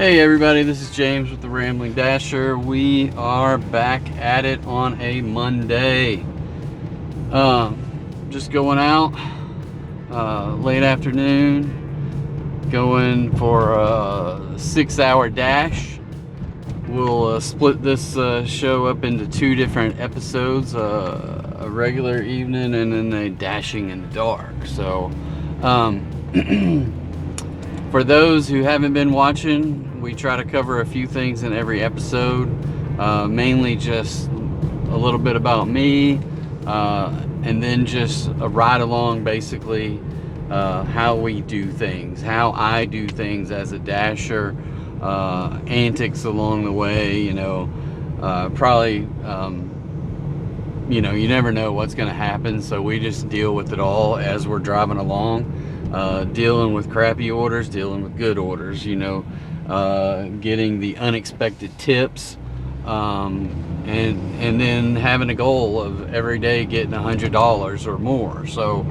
Hey everybody, this is James with the Rambling Dasher. We are back at it on a Monday. Just going out late afternoon, going for a 6-hour dash. We'll split this show up into 2 different episodes, a regular evening and then a dashing in the dark. So for those who haven't been watching, we try to cover a few things in every episode, mainly just a little bit about me, and then just a ride along, basically, how we do things, how I do things as a dasher, antics along the way, probably, you never know what's going to happen, so we just deal with it all as we're driving along. Dealing with crappy orders, dealing with good orders, getting the unexpected tips, and then having a goal of every day getting $100 or more. So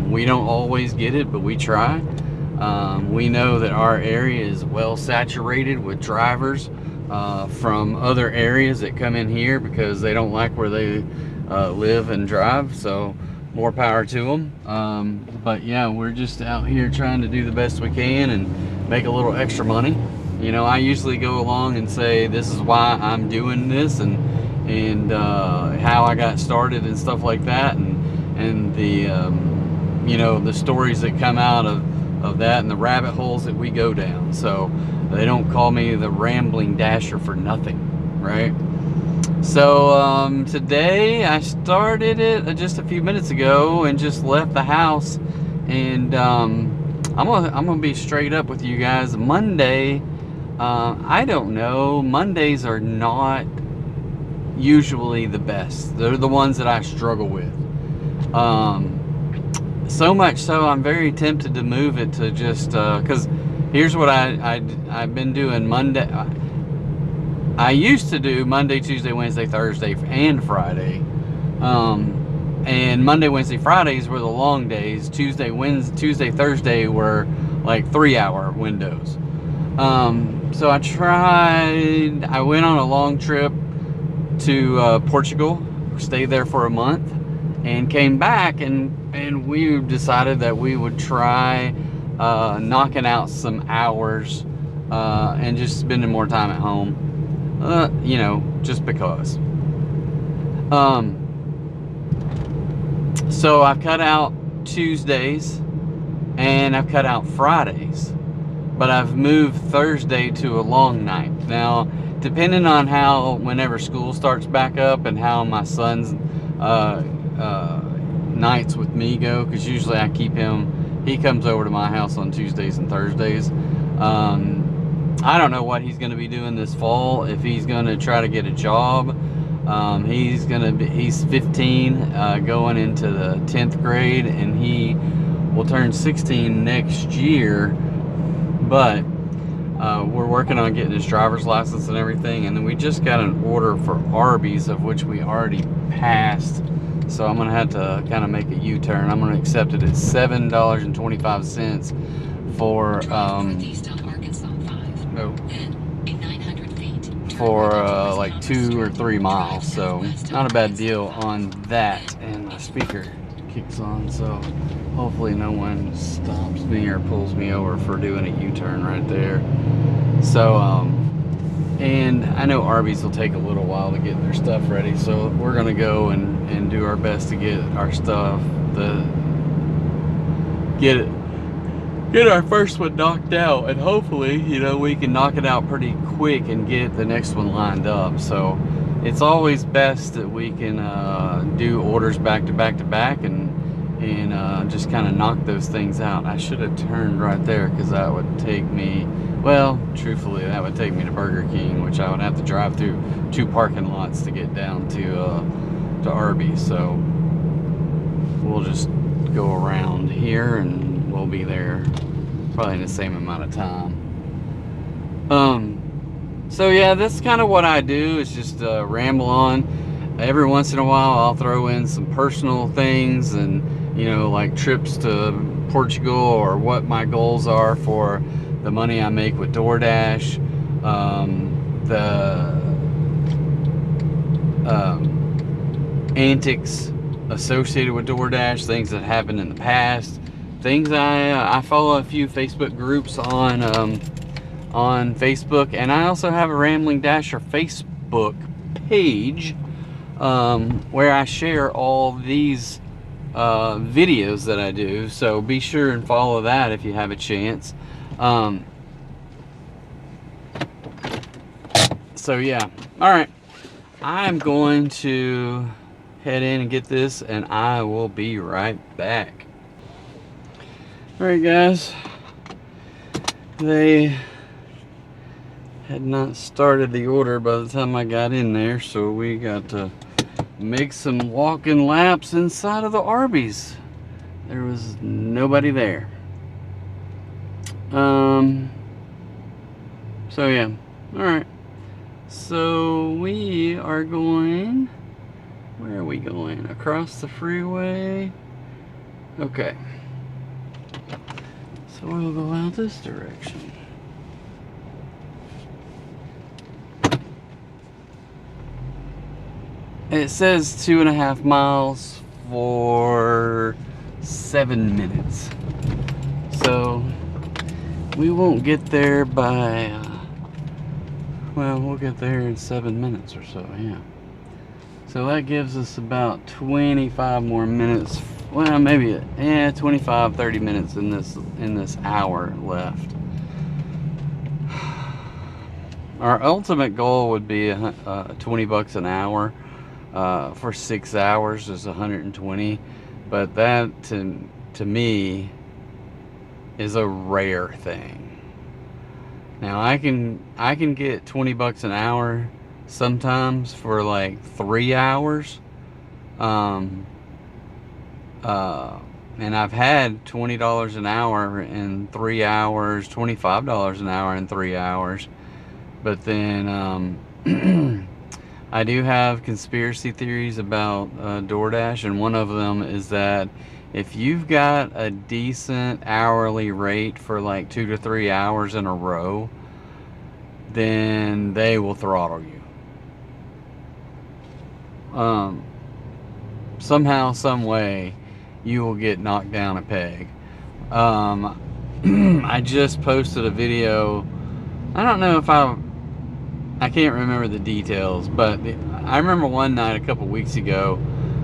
we don't always get it, but we try. We know that our area is well saturated with drivers from other areas that come in here because they don't like where they live and drive. So more power to them. But yeah, we're just out here trying to do the best we can and make a little extra money. I usually go along and say this is why I'm doing this and how I got started and stuff like that, and the the stories that come out of that and the rabbit holes that we go down. So they don't call me the Rambling Dasher for nothing, right? So today I started it just a few minutes ago and just left the house, and I'm gonna be straight up with you guys. Monday, I don't know. Mondays are not usually the best. They're the ones that I struggle with. So much so I'm very tempted to move it to just because here's what I've been doing Monday. I used to do Monday, Tuesday, Wednesday, Thursday, and Friday. And Monday, Wednesday, Fridays were the long days. Tuesday, Thursday were like 3-hour windows. So I went on a long trip to Portugal, stayed there for a month, and came back, and we decided that we would try knocking out some hours and just spending more time at home. Just because. So I've cut out Tuesdays and I've cut out Fridays, but I've moved Thursday to a long night. Now, depending on whenever school starts back up and how my son's nights with me go, because usually I keep him, he comes over to my house on Tuesdays and Thursdays. I don't know what he's going to be doing this fall, if he's going to try to get a job. He's 15, going into the 10th grade, and he will turn 16 next year. But we're working on getting his driver's license and everything, and then we just got an order for Arby's, of which we already passed. So I'm going to have to kind of make a U-turn. I'm going to accept it at $7.25 for like 2 or 3 miles, so not a bad deal on that. And the speaker kicks on, so hopefully no one stops me or pulls me over for doing a U-turn right there. So and I know Arby's will take a little while to get their stuff ready, so we're gonna go and do our best to get our stuff, get our first one knocked out, and hopefully, we can knock it out pretty quick and get the next one lined up. So it's always best that we can do orders back to back to back and just kind of knock those things out. I should have turned right there, because that would take me, well, truthfully, that would take me to Burger King, which I would have to drive through 2 parking lots to get down to Arby's. So we'll just go around here and we'll be there probably in the same amount of time. So yeah, that's kind of what I do, is just ramble on. Every once in a while I'll throw in some personal things, and like trips to Portugal, or what my goals are for the money I make with DoorDash, the antics associated with DoorDash, things that happened in the past, things I follow a few Facebook groups on Facebook, and I also have a Rambling Dasher Facebook page where I share all these videos that I do, so be sure and follow that if you have a chance. So yeah, all right, I'm going to head in and get this, and I will be right back. All right, guys, they had not started the order by the time I got in there, so we got to make some walking laps inside of the Arby's. There was nobody there. So yeah, all right. So we are going, where are we going? Across the freeway. Okay. So we'll go out this direction. It says 2.5 miles for 7 minutes. So we won't get there by, well, we'll get there in 7 minutes or so, yeah. So that gives us about 25 more minutes. Well, maybe, 25, 30 minutes in this hour left. Our ultimate goal would be 20 bucks an hour. For 6 hours is 120, but that to me is a rare thing. Now I can get 20 bucks an hour sometimes for like 3 hours, and I've had $20 an hour in 3 hours, $25 an hour in 3 hours, but then I do have conspiracy theories about DoorDash, and one of them is that if you've got a decent hourly rate for like 2 to 3 hours in a row, then they will throttle you. Somehow, some way, you will get knocked down a peg. I just posted a video. I don't know if I can't remember the details, but I remember one night a couple weeks ago,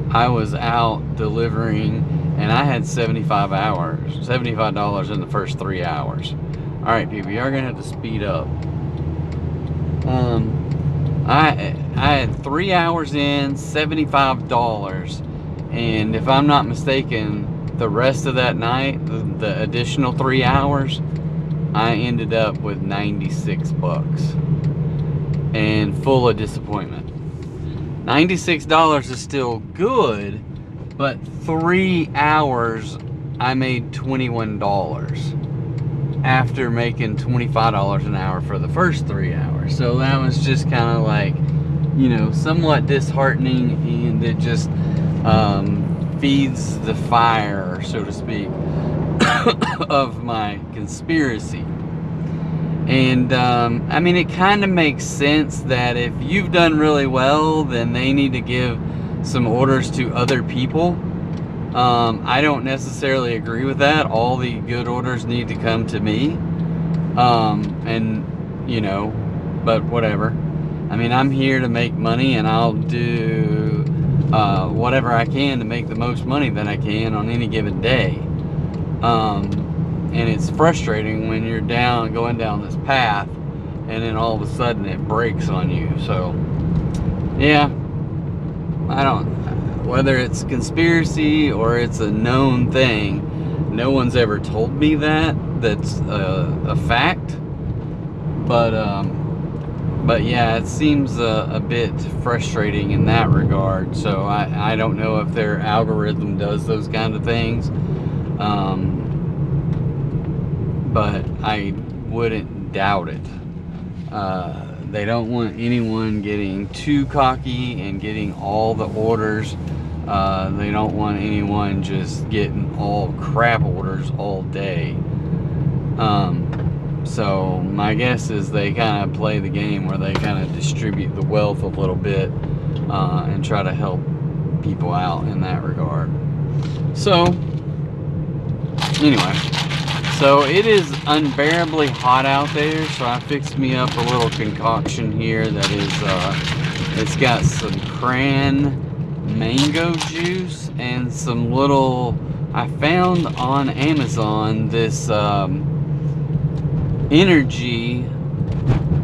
I was out delivering, and I had $75 in the first 3 hours. All right, people, you are gonna have to speed up. I had 3 hours in, $75, and if I'm not mistaken, the rest of that night, the additional 3 hours, I ended up with 96 bucks. And full of disappointment. $96 is still good, but 3 hours I made $21 after making $25 an hour for the first 3 hours. So that was just kind of like, you know, somewhat disheartening, and it just feeds the fire, so to speak, of my conspiracy. And I mean, it kind of makes sense that if you've done really well, then they need to give some orders to other people. I don't necessarily agree with that. All the good orders need to come to me. And, you know, but whatever. I mean, I'm here to make money, and I'll do whatever I can to make the most money that I can on any given day. And it's frustrating when you're going down this path, and then all of a sudden it breaks on you. So yeah, I don't, whether it's conspiracy or it's a known thing, no one's ever told me that's a fact, but yeah, it seems a bit frustrating in that regard. So I don't know if their algorithm does those kind of things, but I wouldn't doubt it. They don't want anyone getting too cocky and getting all the orders. They don't want anyone just getting all crap orders all day. So my guess is they kind of play the game where they kind of distribute the wealth a little bit and try to help people out in that regard. So anyway, so it is unbearably hot out there, so I fixed me up a little concoction here that is it's got some cran mango juice and some little, I found on Amazon this energy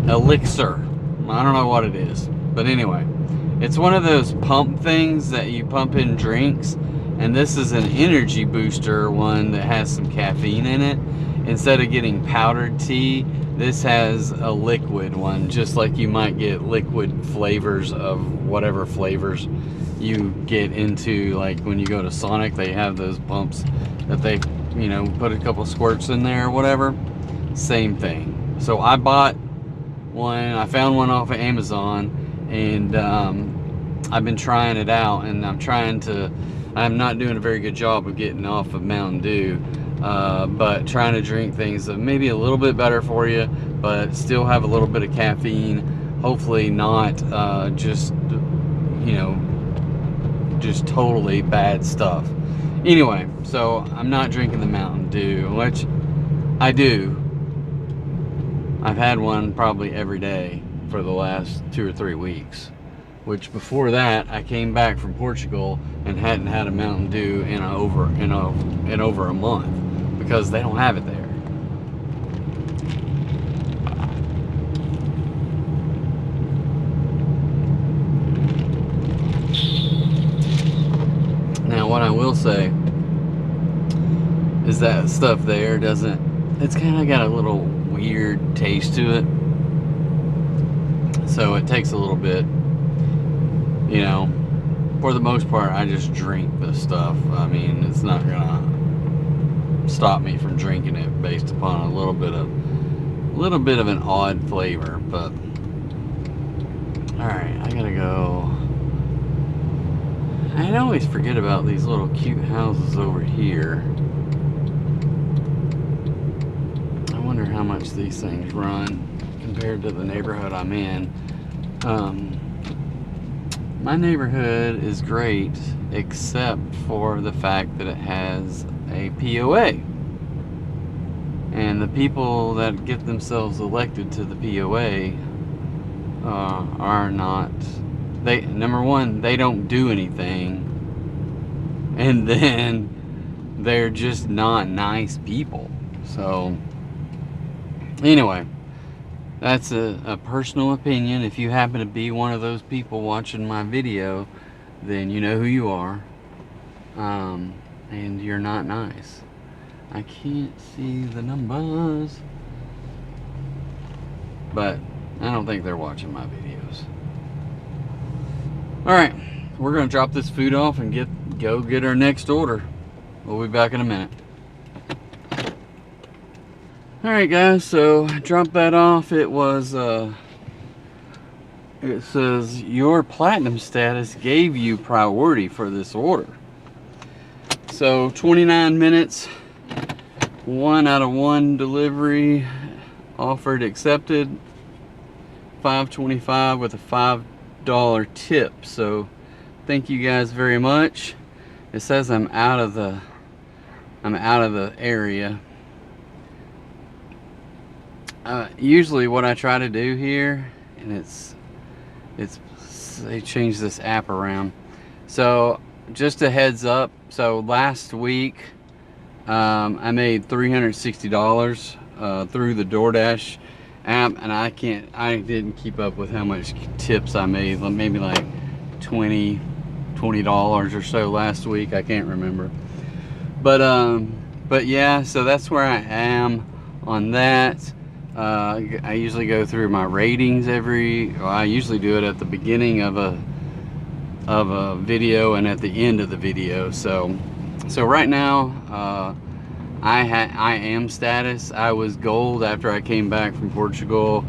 elixir. I don't know what it is, but anyway, it's one of those pump things that you pump in drinks, and this is an energy booster one that has some caffeine in it. Instead of getting powdered tea, this has a liquid one, just like you might get liquid flavors of whatever flavors you get into. Like when you go to Sonic, they have those pumps that they, you know, put a couple squirts in there or whatever. Same thing. So I bought one, I found one off of Amazon, and I've been trying it out, and I'm not doing a very good job of getting off of Mountain Dew, but trying to drink things that maybe a little bit better for you, but still have a little bit of caffeine. Hopefully not just, you know, just totally bad stuff. Anyway, so I'm not drinking the Mountain Dew, which I do. I've had one probably every day for the last 2 or 3 weeks, which before that I came back from Portugal and hadn't had a Mountain Dew in over a month because they don't have it there. Now what I will say is that stuff there it's kind of got a little weird taste to it, so it takes a little bit, you know. For the most part, I just drink this stuff. I mean, it's not gonna stop me from drinking it based upon a little bit of an odd flavor. But all right, I gotta go. I always forget about these little cute houses over here. I wonder how much these things run compared to the neighborhood I'm in. My neighborhood is great except for the fact that it has a POA. And the people that get themselves elected to the POA are not, number one, they don't do anything, and then they're just not nice people. So anyway, that's a personal opinion. If you happen to be one of those people watching my video, then you know who you are, and you're not nice. I can't see the numbers, but I don't think they're watching my videos. Alright, we're going to drop this food off and go get our next order. We'll be back in a minute. Alright guys, so I dropped that off. It was, it says your platinum status gave you priority for this order. So 29 minutes, 1 out of 1 delivery, offered, accepted, $5.25 with a $5 tip. So thank you guys very much. It says I'm out of the area. Usually what I try to do here, and they changed this app around. So just a heads up, so last week I made $360 through the DoorDash app, and I didn't keep up with how much tips I made. Maybe like $20 or so last week. I can't remember, but yeah, so that's where I am on that. I usually go through my ratings I usually do it at the beginning of a video and at the end of the video. So right now I am status. I was gold after I came back from Portugal,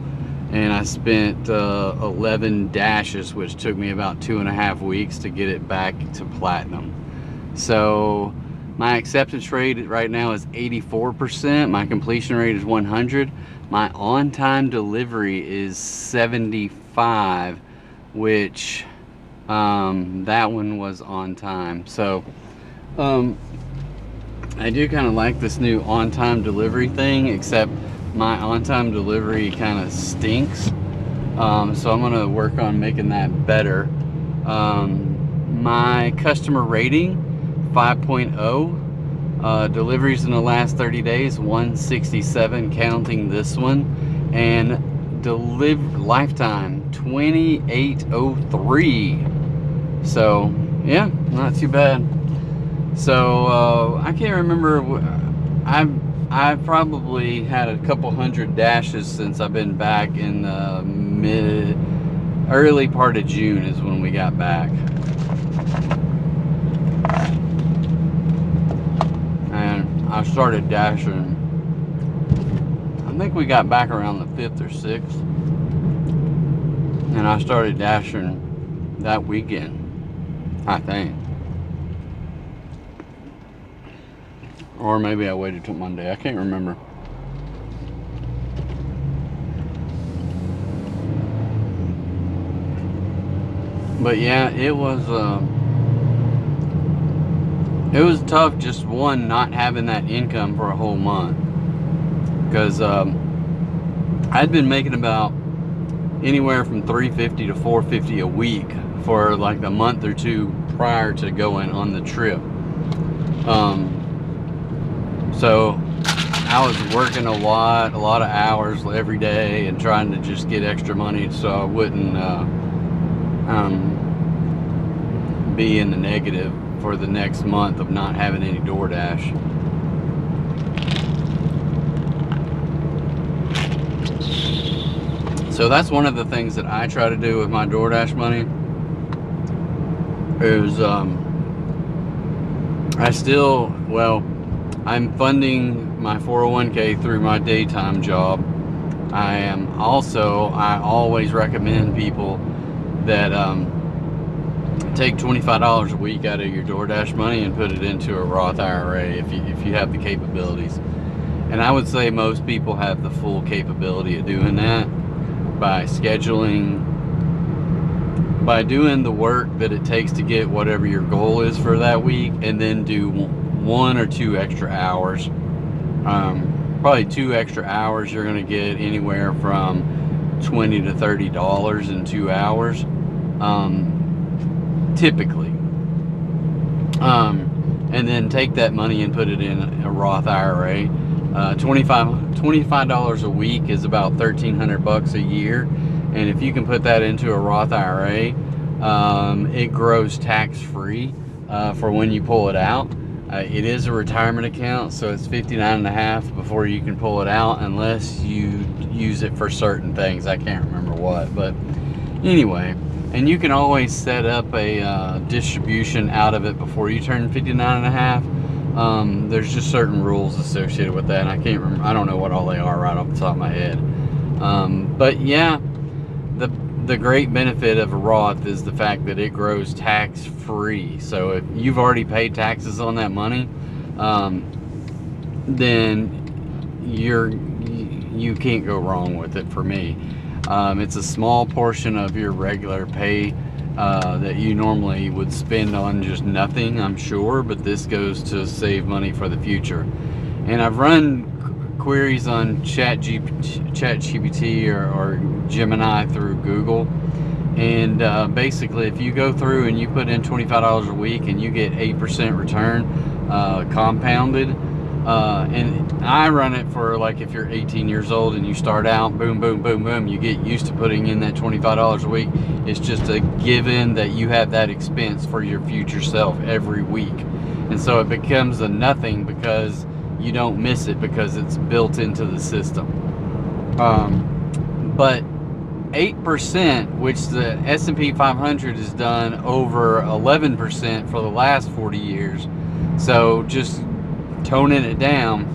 and I spent 11 dashes, which took me about 2.5 weeks to get it back to platinum. So My acceptance rate right now is 84%. My completion rate is 100. My on-time delivery is 75, which that one was on time. So I do kind of like this new on-time delivery thing, except my on-time delivery kind of stinks. So I'm gonna work on making that better. My customer rating 5.0. Deliveries in the last 30 days 167, counting this one, and lifetime 2803. So yeah, not too bad. So I can't remember. I've probably had a couple hundred dashes since I've been back in the early part of June is when we got back. And I started dashing, I think we got back around the 5th or 6th. And I started dashing that weekend, I think. Or maybe I waited till Monday. I can't remember. But yeah, it was tough, just one, not having that income for a whole month. Because I'd been making about anywhere from $350 to $450 a week for like the month or two prior to going on the trip. So I was working a lot of hours every day and trying to just get extra money so I wouldn't be in the negative for the next month of not having any DoorDash. So that's one of the things that I try to do with my DoorDash money is I'm funding my 401k through my daytime job. I always recommend people that take $25 a week out of your DoorDash money and put it into a Roth IRA if you have the capabilities. And I would say most people have the full capability of doing that by scheduling, by doing the work that it takes to get whatever your goal is for that week, and then do 1 or 2 extra hours. Probably 2 extra hours, you're going to get anywhere from $20 to $30 in 2 hours, typically. And then take that money and put it in a Roth IRA. $25 a week is about $1,300 a year, and if you can put that into a Roth IRA, it grows tax-free for when you pull it out. It is a retirement account, so it's $59.50 before you can pull it out, unless you use it for certain things. I can't remember what, but anyway. And you can always set up a distribution out of it before you turn $59.50. There's just certain rules associated with that, and I can't remember. I don't know what all they are right off the top of my head. But yeah, the great benefit of a Roth is the fact that it grows tax-free. So if you've already paid taxes on that money, then you can't go wrong with it. For me, it's a small portion of your regular pay that you normally would spend on just nothing, I'm sure, but this goes to save money for the future. And I've run queries on ChatGPT or Gemini through Google, and basically if you go through and you put in $25 a week and you get 8% return compounded, and I run it for, like, if you're 18 years old and you start out, boom, boom, boom, boom, you get used to putting in that $25 a week. It's just a given that you have that expense for your future self every week. And so it becomes a nothing because you don't miss it, because it's built into the system. But 8%, which the S&P 500 has done over 11% for the last 40 years. So just toning it down,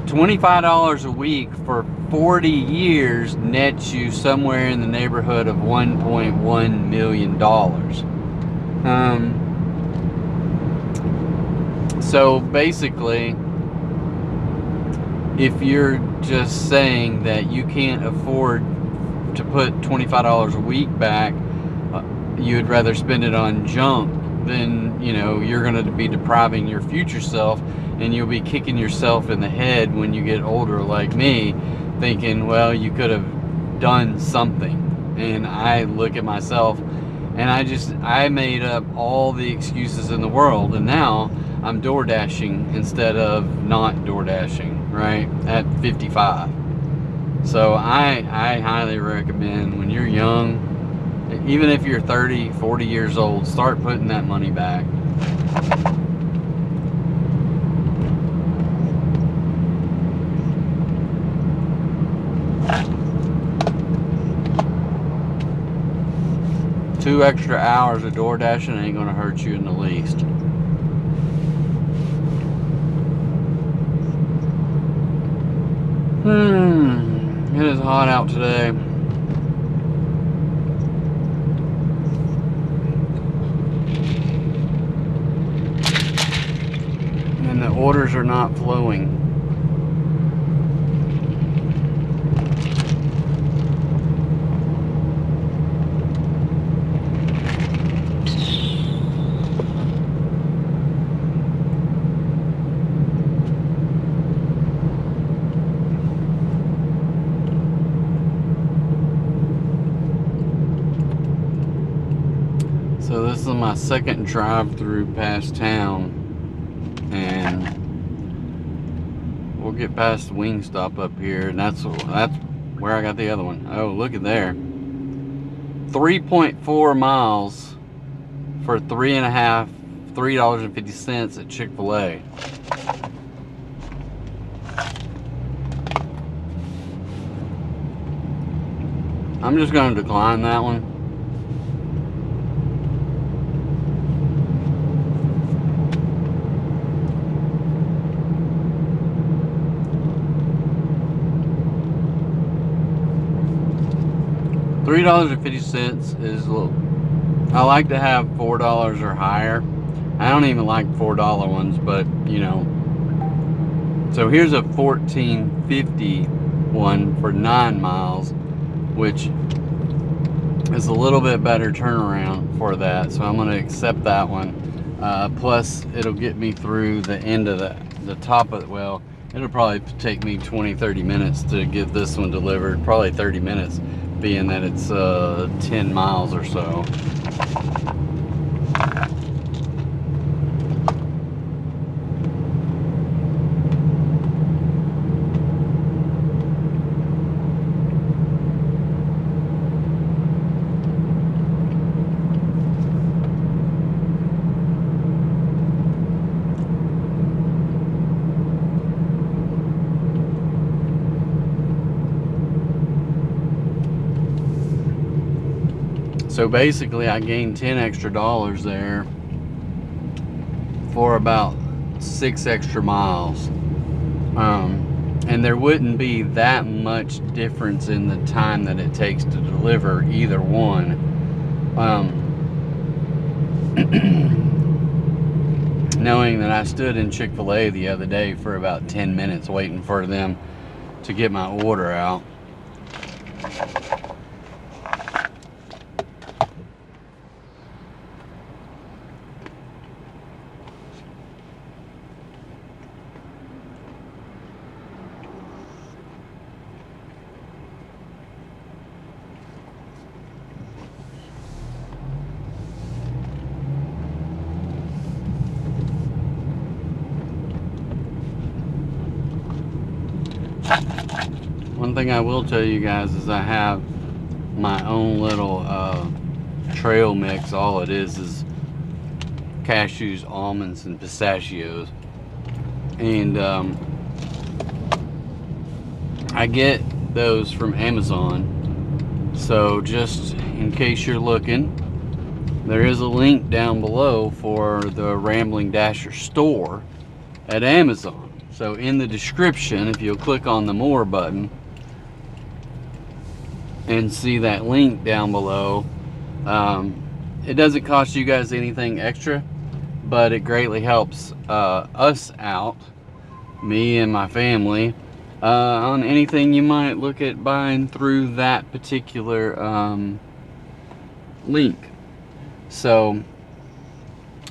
$25 a week for 40 years nets you somewhere in the neighborhood of $1.1 million. So basically, if you're just saying that you can't afford to put $25 a week back, you would rather spend it on junk, then you're going to be depriving your future self, and you'll be kicking yourself in the head when you get older, like me, thinking, well, you could have done something. And I look at myself and I made up all the excuses in the world, and now I'm DoorDashing instead of not DoorDashing, right, at 55. So I highly recommend, when you're young, even if you're 30, 40 years old, start putting that money back. Two extra hours of door dashing ain't gonna hurt you in the least. It is hot out today. And the orders are not flowing. So this is my second drive-through past town, and we'll get past the Wingstop up here, and that's where I got the other one. Oh, look at there. 3.4 miles for $3.50 at Chick-fil-A. I'm just going to decline that one. $3.50 is a little. I like to have $4 or higher. I don't even like $4 ones, but So here's a $14.50 one for 9 miles, which is a little bit better turnaround for that. So I'm going to accept that one. Plus, it'll get me through the end of the top of it. Well, it'll probably take me 20-30 minutes to get this one delivered. Probably 30 minutes. Being that it's 10 miles or so. So basically I gained 10 extra dollars there for about 6 extra miles. And there wouldn't be that much difference in the time that it takes to deliver either one. Knowing that I stood in Chick-fil-A the other day for about 10 minutes waiting for them to get my order out. One thing I will tell you guys is I have my own little trail mix. All it is cashews, almonds, and pistachios. And I get those from Amazon. So just in case you're looking, there is a link down below for the Rambling Dasher store at Amazon. So in the description, if you'll click on the more button and see that link down below, it doesn't cost you guys anything extra, but it greatly helps us out, me and my family, on anything you might look at buying through that particular link. So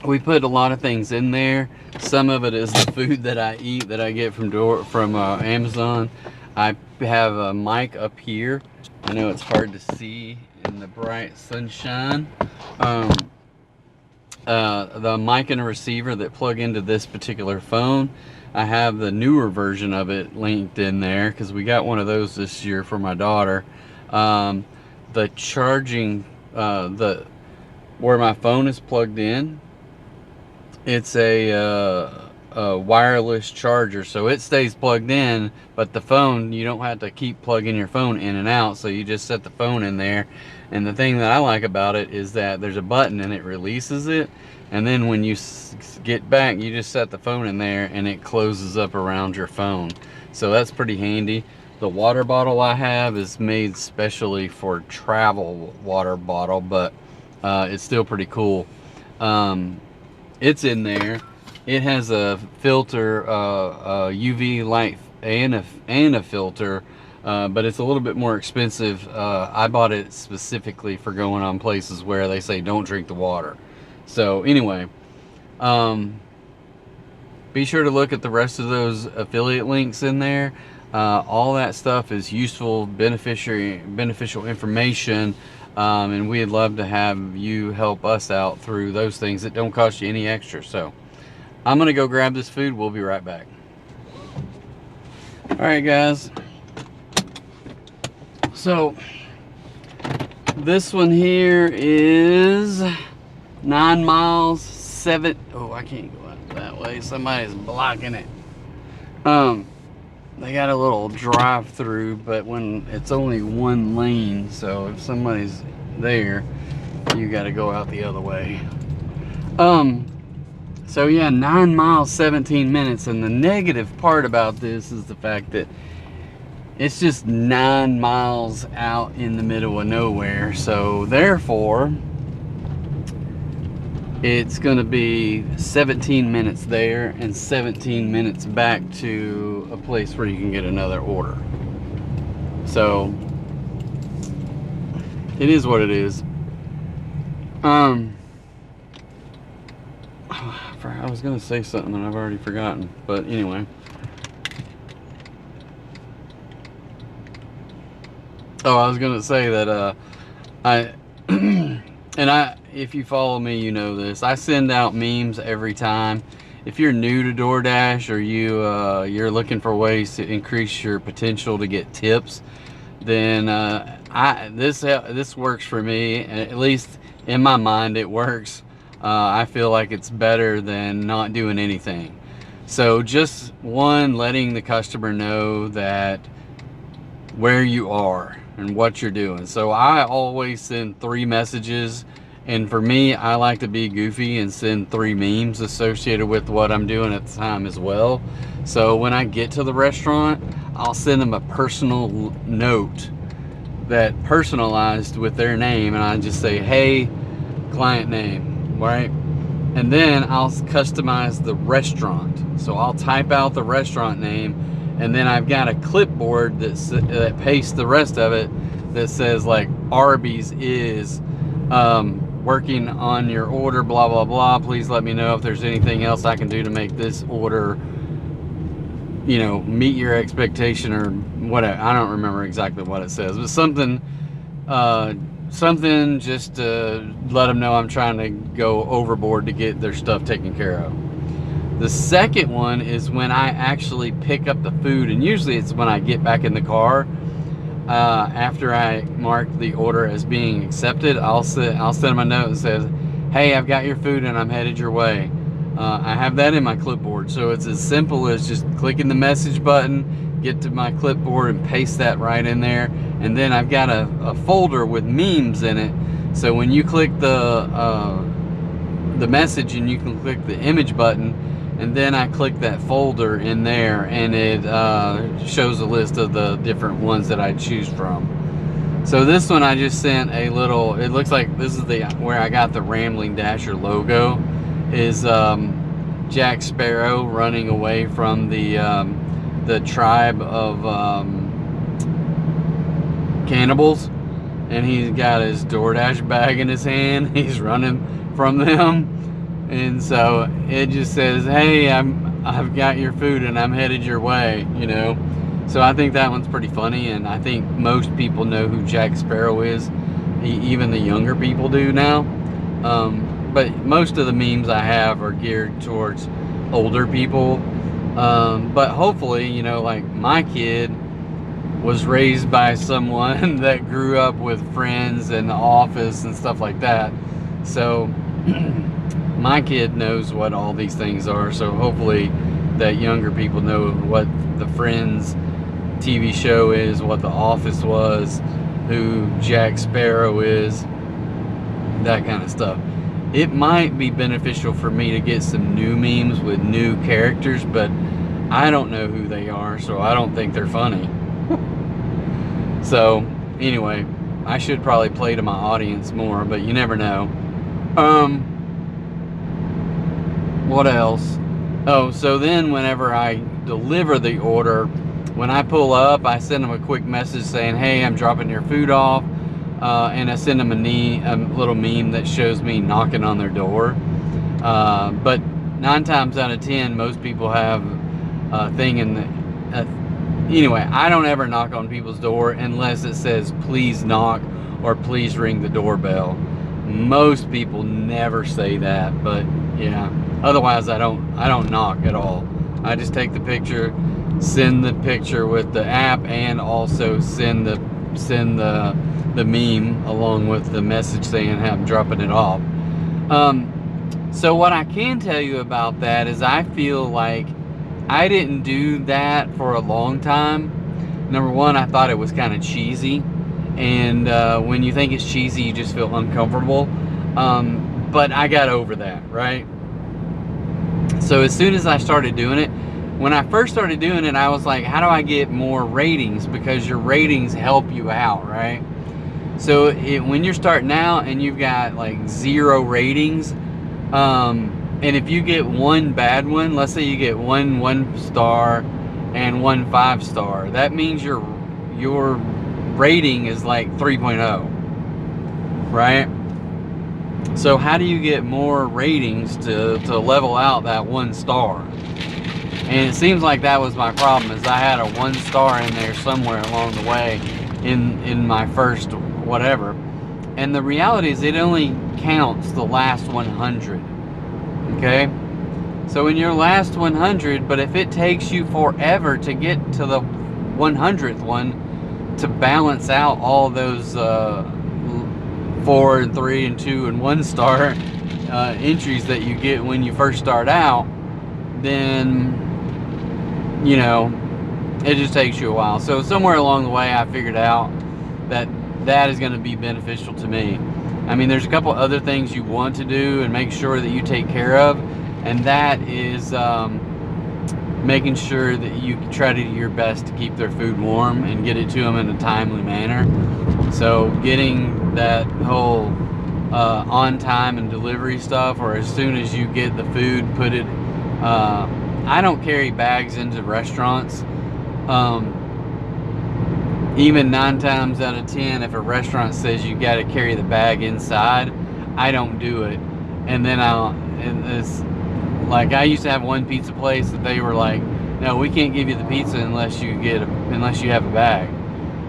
we put a lot of things in there. Some of it is the food that I eat that I get from Amazon. I have a mic up here. I know it's hard to see in the bright sunshine. The mic and a receiver that plug into this particular phone. I have the newer version of it linked in there because we got one of those this year for my daughter. The charging, where my phone is plugged in, it's a wireless charger, so it stays plugged in, but the phone, you don't have to keep plugging your phone in and out, so you just set the phone in there. And the thing that I like about it is that there's a button and it releases it, and then when you get back, you just set the phone in there and it closes up around your phone. So that's pretty handy. The water bottle I have is made specially for travel water bottle, but it's still pretty cool. It's in there. It has a filter, UV light and a filter, but it's a little bit more expensive. I bought it specifically for going on places where they say don't drink the water. So anyway, be sure to look at the rest of those affiliate links in there. All that stuff is useful, beneficial information. And we'd love to have you help us out through those things that don't cost you any extra. So I'm gonna go grab this food. We'll be right back. All right, guys. So this one here is 9 miles, oh, I can't go out that way. Somebody's blocking it. They got a little drive-through, but when it's only one lane, so if somebody's there, you got to go out the other way. So yeah, 9 miles, 17 minutes, and the negative part about this is the fact that it's just 9 miles out in the middle of nowhere. So therefore, it's going to be 17 minutes there and 17 minutes back to a place where you can get another order. So it is what it is. I was going to say something and I've already forgotten, but anyway. Oh, I was going to say that if you follow me, you know this. I send out memes every time. If you're new to DoorDash or you're looking for ways to increase your potential to get tips, then this works for me. At least in my mind, it works. I feel like it's better than not doing anything. So just letting the customer know that where you are and what you're doing. So I always send 3 messages, and for me, I like to be goofy and send 3 memes associated with what I'm doing at the time as well. So when I get to the restaurant, I'll send them a personal note that personalized with their name, and I just say, hey, client name, right? And then I'll customize the restaurant. So I'll type out the restaurant name, and then I've got a clipboard that pastes the rest of it that says like Arby's is working on your order, blah blah blah. Please let me know if there's anything else I can do to make this order, you know, meet your expectation or whatever. I don't remember exactly what it says, but something just to let them know I'm trying to go overboard to get their stuff taken care of. The second one is when I actually pick up the food, and usually it's when I get back in the car. After I mark the order as being accepted, I'll send them a note that says, hey, I've got your food and I'm headed your way. I have that in my clipboard, so it's as simple as just clicking the message button, get to my clipboard and paste that right in there. And then I've got a folder with memes in it, so when you click the message, and you can click the image button, and then I click that folder in there, and it shows a list of the different ones that I choose from. So this one I just sent a little, it looks like this is where I got the Rambling Dasher logo, is Jack Sparrow running away from the tribe of cannibals, and he's got his DoorDash bag in his hand. He's running from them, and so it just says, "Hey, I've got your food and I'm headed your way," you know. So I think that one's pretty funny, and I think most people know who Jack Sparrow is. Even the younger people do now. But most of the memes I have are geared towards older people. But hopefully, you know, like my kid was raised by someone that grew up with Friends and The Office and stuff like that. So my kid knows what all these things are. So hopefully that younger people know what the Friends TV show is, what The Office was, who Jack Sparrow is, that kind of stuff. It might be beneficial for me to get some new memes with new characters, but I don't know who they are, so I don't think they're funny. So anyway, I should probably play to my audience more, but you never know. What else? Oh, so then whenever I deliver the order, when I pull up, I send them a quick message saying, "Hey, I'm dropping your food off," and I send them a little meme that shows me knocking on their door. But 9 times out of 10, most people have a thing in the... Anyway, I don't ever knock on people's door unless it says, "Please knock," or "Please ring the doorbell." Most people never say that, but yeah. Otherwise, I don't knock at all. I just take the picture, send the picture with the app, and also send the meme along with the message saying, "Hey, I'm dropping it off." So what I can tell you about that is I feel like I didn't do that for a long time. Number one, I thought it was kind of cheesy, and when you think it's cheesy, you just feel uncomfortable. But I got over that, right? So as soon as I started doing it, when I first started doing it, I was like, how do I get more ratings? Because your ratings help you out, right? So when you're starting out and you've got like 0 ratings, and if you get one bad one, let's say you get one 1-star and one 5-star, that means your rating is like 3.0, right? So how do you get more ratings to level out that 1 star? And it seems like that was my problem, is I had a 1 star in there somewhere along the way in my first whatever. And the reality is it only counts the last 100. Okay? So in your last 100, but if it takes you forever to get to the 100th one to balance out all those 4 and 3 and 2 and 1 star entries that you get when you first start out, then, you know, it just takes you a while. So somewhere along the way I figured out that that is going to be beneficial to me. I mean, there's a couple other things you want to do and make sure that you take care of, and that is making sure that you try to do your best to keep their food warm and get it to them in a timely manner. So getting that whole on time and delivery stuff, or as soon as you get the food, put it... I don't carry bags into restaurants. Even 9 times out of 10, if a restaurant says you got to carry the bag inside, I don't do it. And then it's like, I used to have one pizza place that they were like, "No, we can't give you the pizza unless you have a bag."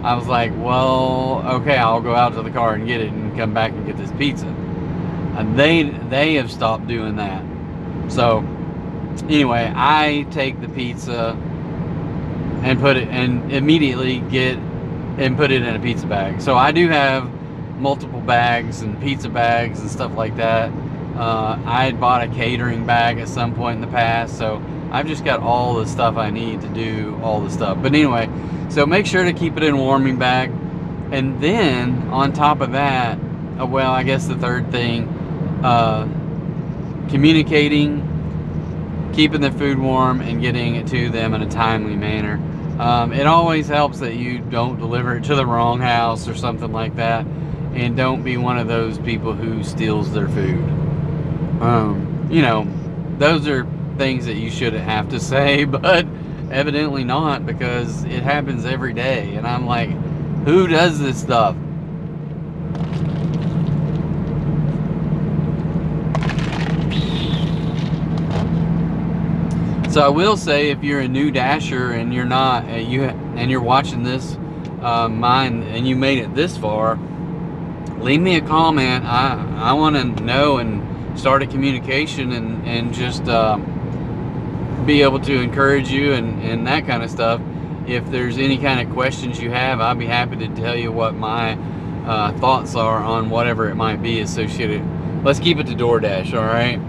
I was like, well, okay, I'll go out to the car and get it and come back and get this pizza. And they have stopped doing that. So anyway, I take the pizza and put it, and immediately put it in a pizza bag. So I do have multiple bags and pizza bags and stuff like that. I had bought a catering bag at some point in the past, so I've just got all the stuff I need to do all the stuff. But anyway, so make sure to keep it in a warming bag. And then on top of that, well, I guess the third thing, communicating, keeping the food warm, and getting it to them in a timely manner. It always helps that you don't deliver it to the wrong house or something like that, and don't be one of those people who steals their food. you know, those are things that you shouldn't have to say, but evidently not, because it happens every day. And I'm like, who does this stuff? So I will say, if you're a new dasher and you're not, you're watching this, mine, and you made it this far, leave me a comment. I want to know and start a communication and just be able to encourage you and that kind of stuff. If there's any kind of questions you have, I'll be happy to tell you what my thoughts are on whatever it might be associated. Let's keep it to DoorDash, all right?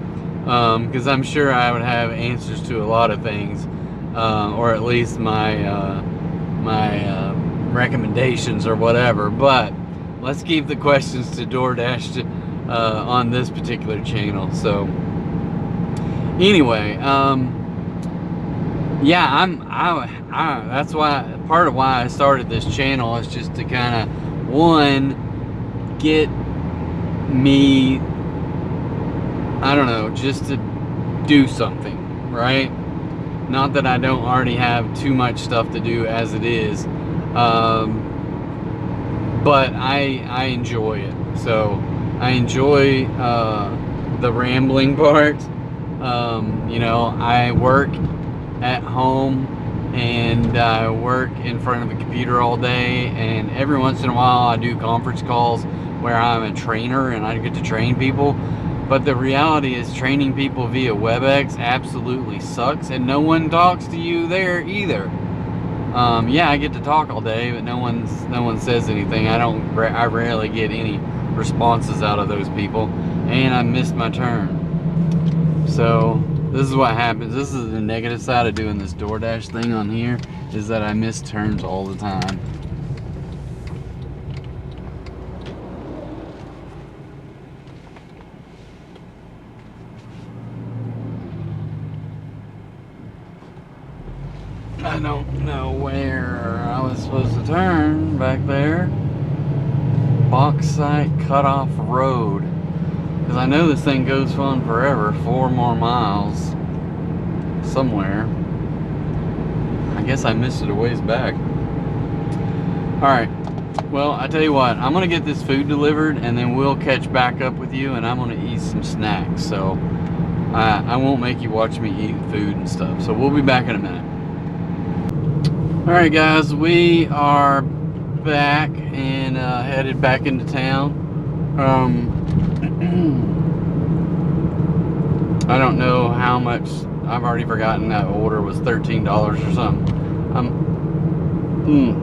Because I'm sure I would have answers to a lot of things, or at least my recommendations or whatever. But let's keep the questions to DoorDash on this particular channel. So anyway, yeah, that's why, part of why I started this channel is just to kind of, one, get me, I don't know, just to do something, right? Not that I don't already have too much stuff to do as it is, but I enjoy it. So I enjoy the rambling part. You know, I work at home and I work in front of a computer all day, and every once in a while I do conference calls where I'm a trainer and I get to train people. But the reality is, training people via WebEx absolutely sucks, and no one talks to you there either. Yeah, I get to talk all day, but no one says anything. I rarely get any responses out of those people, and I missed my turn. So this is what happens. This is the negative side of doing this DoorDash thing on here, is that I miss turns all the time. I don't know where I was supposed to turn back there. Bauxite Cutoff Road. Because I know this thing goes on forever. 4 more miles. Somewhere. I guess I missed it a ways back. Alright. Well, I tell you what. I'm going to get this food delivered, and then we'll catch back up with you, and I'm going to eat some snacks. So, I won't make you watch me eat food and stuff. So, we'll be back in a minute. Alright guys, we are back and headed back into town. I don't know how much, I've already forgotten. That order was $13 or something.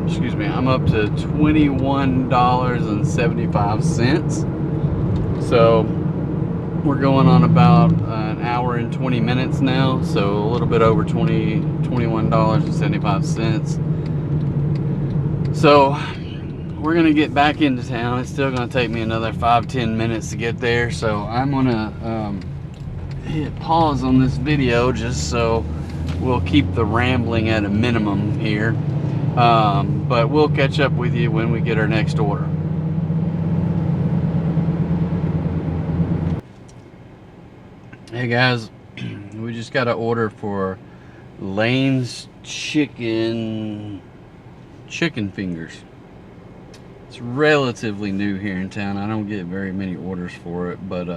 Excuse me, I'm up to $21.75. So we're going on about an hour and 20 minutes now, so a little bit over $21.75. So we're gonna get back into town. It's still gonna take me another 5-10 minutes to get there, so I'm gonna hit pause on this video just so we'll keep the rambling at a minimum here, but we'll catch up with you when we get our next order. Hey guys, we just got an order for Lane's chicken fingers. It's relatively new here in town. I don't get very many orders for it, but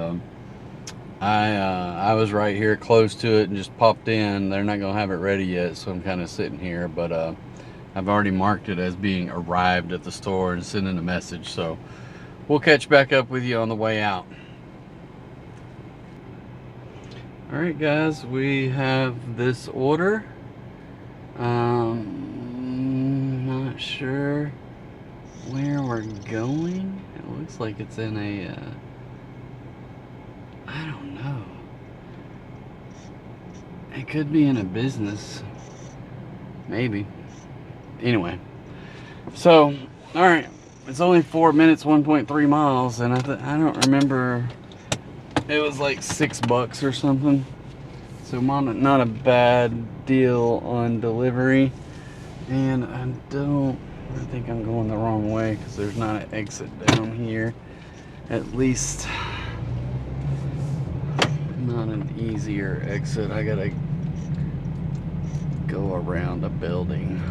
I was right here close to it and just popped in. They're not gonna have it ready yet, so I'm kind of sitting here, but I've already marked it as being arrived at the store and sending a message, so we'll catch back up with you on the way out. Alright guys, we have this order. Not sure where we're going. It looks like it's in a I don't know. It could be in a business. Maybe. Anyway. So, alright. It's only 4 minutes, 1.3 miles, and I don't remember. It was like $6 or something. So not a bad deal on delivery. And I think I'm going the wrong way because there's not an exit down here. At least not an easier exit. I gotta go around a building.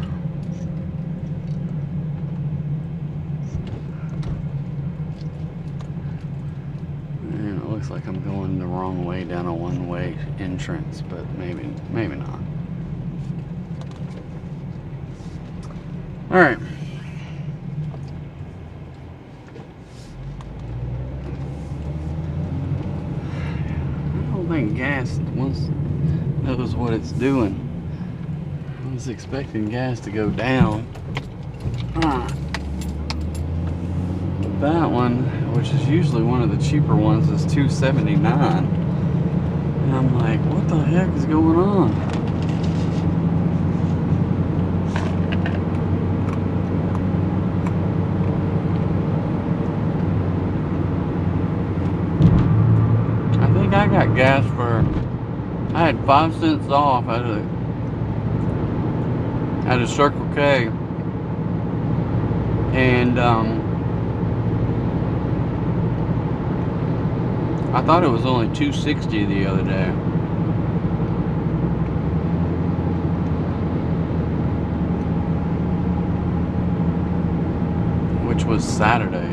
And it looks like I'm going the wrong way down a one-way entrance, but maybe not. All right. I don't think gas knows what it's doing. I was expecting gas to go down. That one, which is usually one of the cheaper ones, is $2.79. And I'm like, what the heck is going on? I think I got gas I had 5 cents off at a Circle K. And I thought it was only $2.60 the other day. Which was Saturday.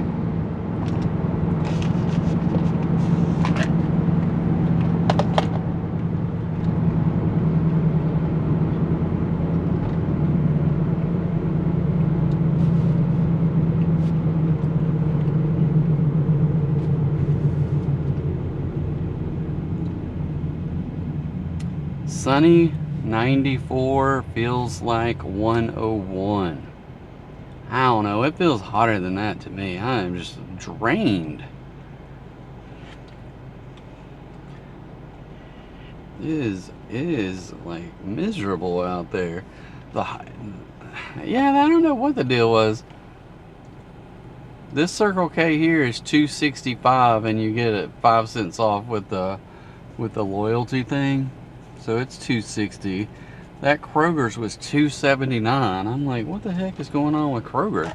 Sunny 94, feels like 101. I don't know, it feels hotter than that to me. I am just drained. It is like miserable out there. Yeah, I don't know what the deal was. This Circle K here is $2.65 and you get it 5 cents off with the loyalty thing. So it's $2.60. That Kroger's was $2.79. I'm like, what the heck is going on with Kroger?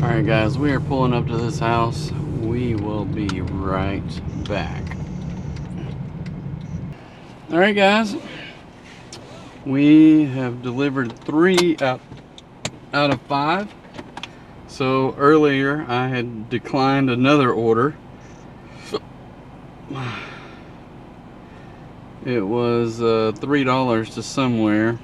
Alright guys, we are pulling up to this house. We will be right back. Alright guys, we have delivered 3 out of 5. So earlier I had declined another order. It was $3 to somewhere.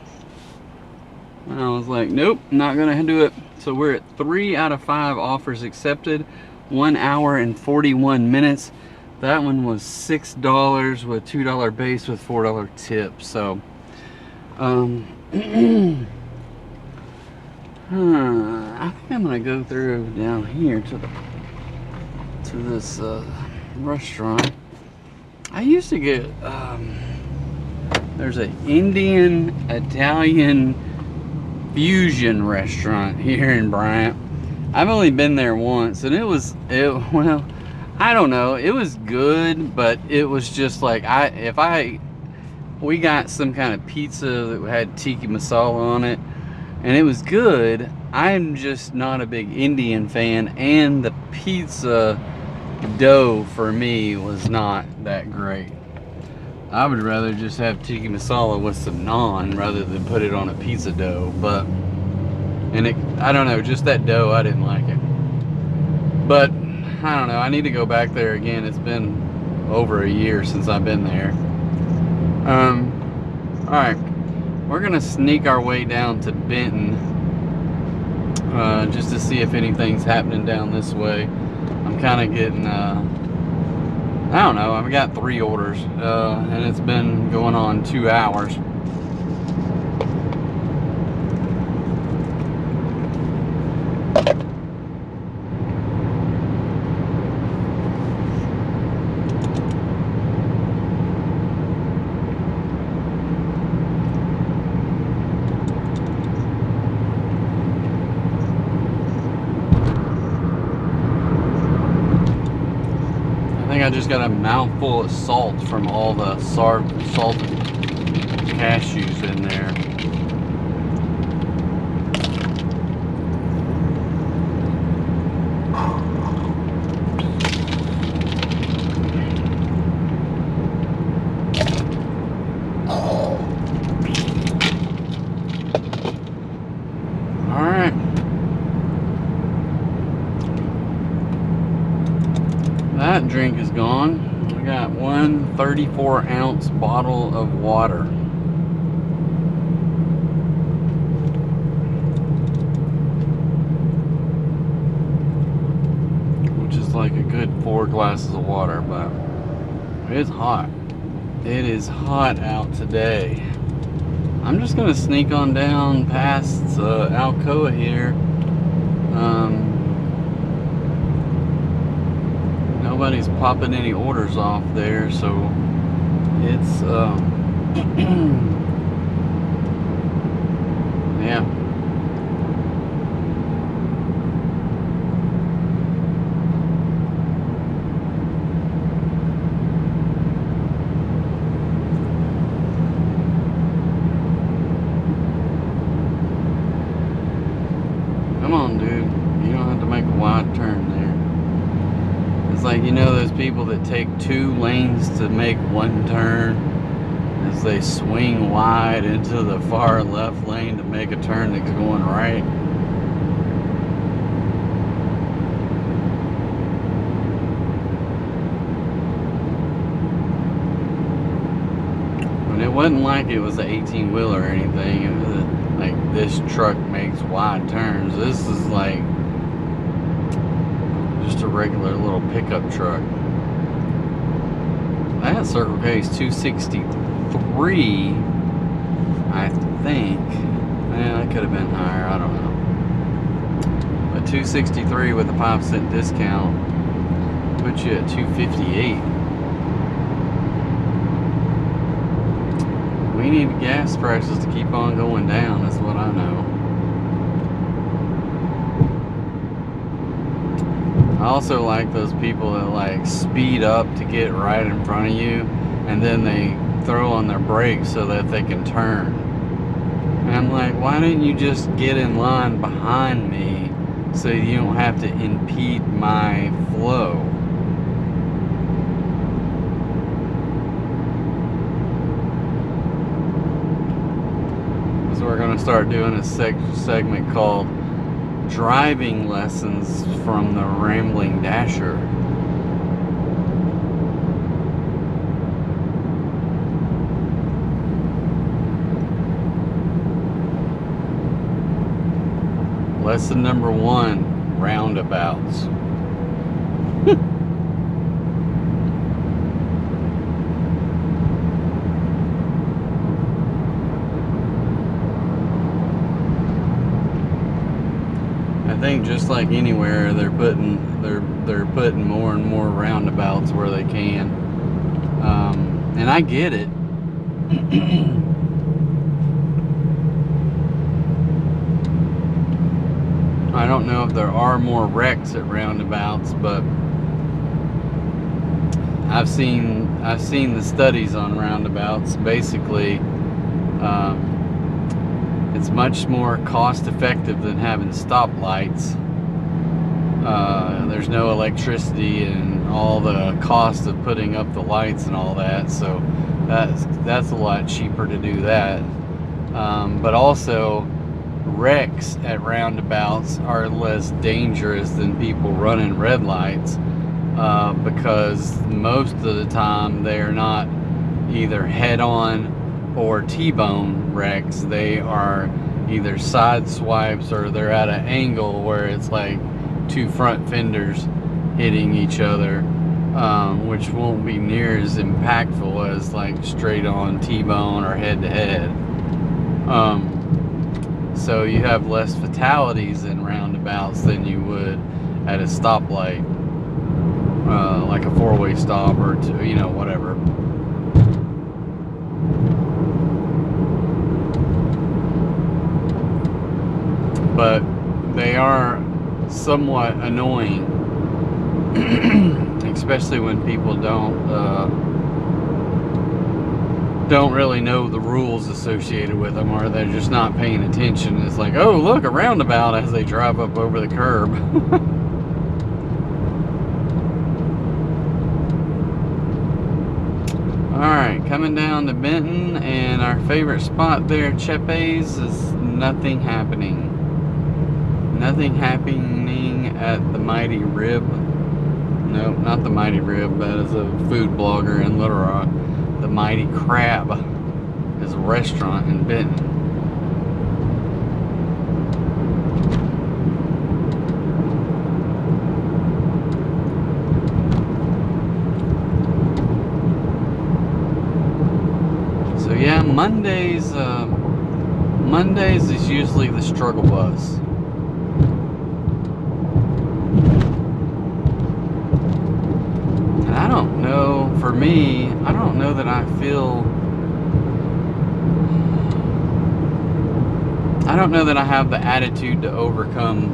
I was like, nope, not gonna do it. So we're at 3 out of 5 offers accepted, 1 hour and 41 minutes. That one was $6 with $2 base with $4 tip. So I think I'm gonna go through down here to this restaurant. I used to get there's an Indian Italian fusion restaurant here in Bryant. I've only been there once, and well, I don't know, it was good, but it was just like we got some kind of pizza that had tiki masala on it, and it was good. I'm just not a big Indian fan, and the pizza dough for me was not that great. I would rather just have tiki masala with some naan rather than put it on a pizza dough. But, I don't know, just that dough, I didn't like it. But, I don't know, I need to go back there again. It's been over a year since I've been there. Alright, we're going to sneak our way down to Benton just to see if anything's happening down this way. I'm kind of getting, I don't know, I've got 3 orders, and it's been going on 2 hours. think I just got a mouthful of salt from all the salted cashews in there. Alright. That drink is gone. I got one 34-ounce bottle of water. Which is like a good 4 glasses of water, but it's hot. It is hot out today. I'm just gonna sneak on down past Alcoa here. Nobody's popping any orders off there, so it's yeah. Come on, dude. You don't have to make a wide turn there. It's like, you know, those people that take 2 lanes to make 1 turn as they swing wide into the far left lane to make a turn that's going right. And it wasn't like it was an 18-wheeler or anything. It was like, this truck makes wide turns. This is like just a regular little pickup truck. That Circle K is 263, I think. Yeah, that could have been higher, I don't know. But 263 with a 5-cent discount puts you at 258. We need gas prices to keep on going down, that's what I know. I also like those people that like speed up to get right in front of you and then they throw on their brakes so that they can turn. And I'm like, why didn't you just get in line behind me so you don't have to impede my flow? So we're going to start doing a segment called Driving Lessons from the Rambling Dasher. Lesson number 1, roundabouts. I think just like anywhere, they're putting more and more roundabouts where they can, and I get it. I don't know if there are more wrecks at roundabouts, but I've seen the studies on roundabouts. Basically, it's much more cost effective than having stoplights. There's no electricity and all the cost of putting up the lights and all that, so that's a lot cheaper to do that. But also, wrecks at roundabouts are less dangerous than people running red lights, because most of the time they're not either head-on or T-bone wrecks. They are either side swipes or they're at an angle where it's like 2 front fenders hitting each other, which won't be near as impactful as like straight on T-bone or head-to-head. So you have less fatalities in roundabouts than you would at a stoplight, like a 4-way stop or whatever. But they are somewhat annoying especially when people don't really know the rules associated with them, or they're just not paying attention. It's like, oh, look, a roundabout, as they drive up over the curb. Alright, coming down to Benton, and our favorite spot there, Chepe's, is nothing happening. Nothing happening at the Mighty Rib. No, not the Mighty Rib. That is a food blogger in Little Rock. The Mighty Crab is a restaurant in Benton. So yeah, Mondays is usually the struggle bus. And I don't know, for me, I don't know that I don't know that I have the attitude to overcome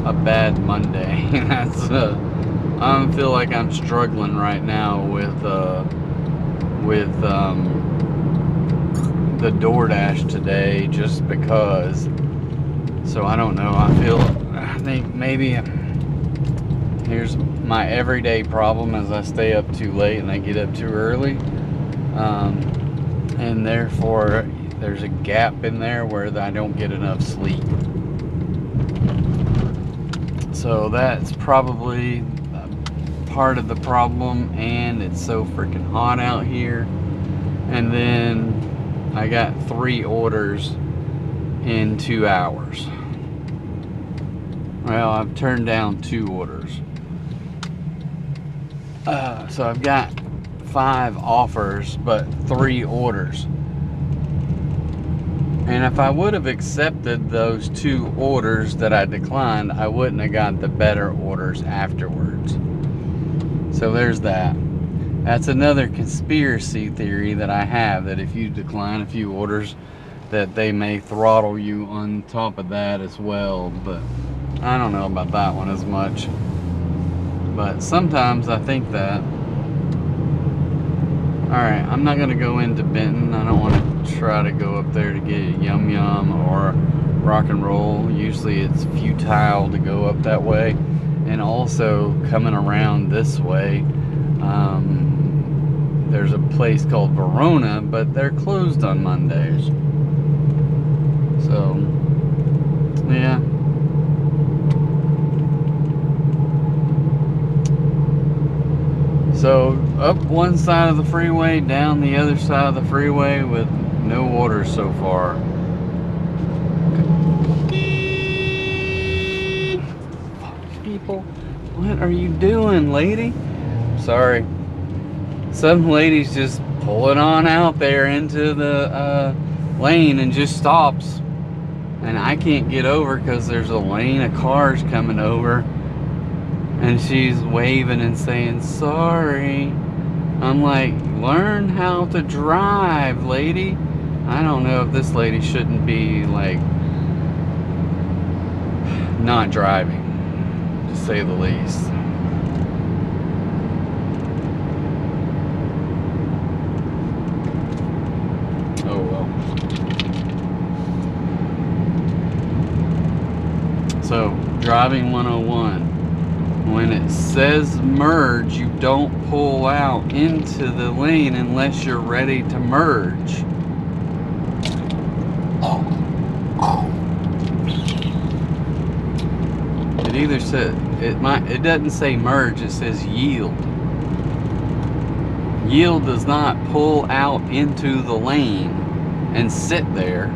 a bad Monday. That's I feel like I'm struggling right now with the DoorDash today, just because. So I don't know. I think maybe here's my everyday problem: is I stay up too late and I get up too early, and therefore there's a gap in there where I don't get enough sleep. So that's probably part of the problem, and it's so freaking hot out here. And then I got 3 orders in 2 hours. Well, I've turned down 2 orders. So I've got 5 offers, but 3 orders. And if I would have accepted those 2 orders that I declined, I wouldn't have got the better orders afterwards. So there's that. That's another conspiracy theory that I have, that if you decline a few orders, that they may throttle you on top of that as well. But I don't know about that one as much. But sometimes I think that. Alright, I'm not going to go into Benton. I don't want to try to go up there to get Yum Yum or Rock and Roll. Usually it's futile to go up that way. And also coming around this way, there's a place called Verona, but they're closed on Mondays. So, yeah. So, up one side of the freeway, down the other side of the freeway with no orders so far. People, what are you doing, lady? Sorry. Some lady's just pulling on out there into the lane and just stops. And I can't get over because there's a lane of cars coming over. And she's waving and saying, sorry. I'm like, learn how to drive, lady. I don't know if this lady shouldn't be, like, not driving, to say the least. Oh well. So, driving 101. When it says merge, you don't pull out into the lane unless you're ready to merge. It either says, it doesn't say merge, it says yield. Yield does not pull out into the lane and sit there.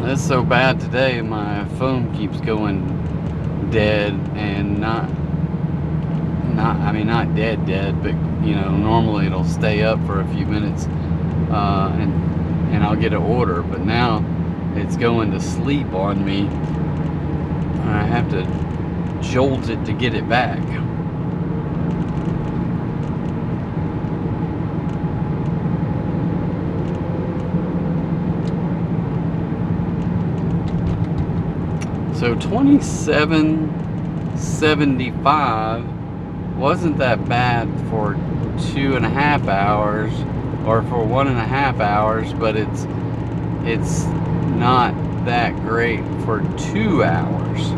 It's so bad today, my phone keeps going dead, and not dead, but you know, normally it'll stay up for a few minutes, and I'll get an order, but now it's going to sleep on me. I have to jolt it to get it back. So $27.75 wasn't that bad for 2.5 hours, or for 1.5 hours, but it's not that great for 2 hours.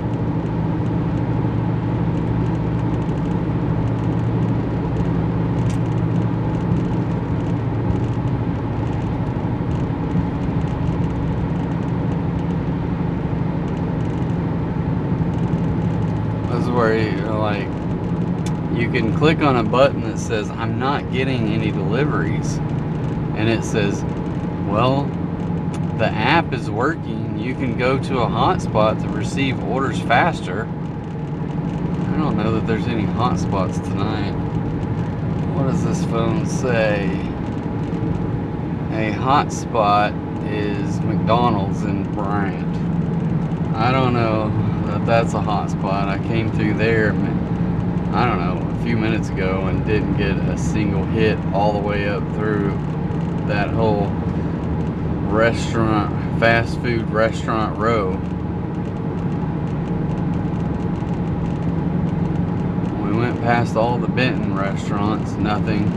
This is where you can click on a button that says I'm not getting any deliveries, and it says, well, the app is working. You can go to a hotspot to receive orders faster. I don't know that there's any hotspots tonight. What does this phone say? A hotspot is McDonald's in Bryant. I don't know that that's a hotspot. I came through there, I don't know, a few minutes ago and didn't get a single hit all the way up through that whole restaurant, fast food restaurant row. We went past all the Benton restaurants, nothing.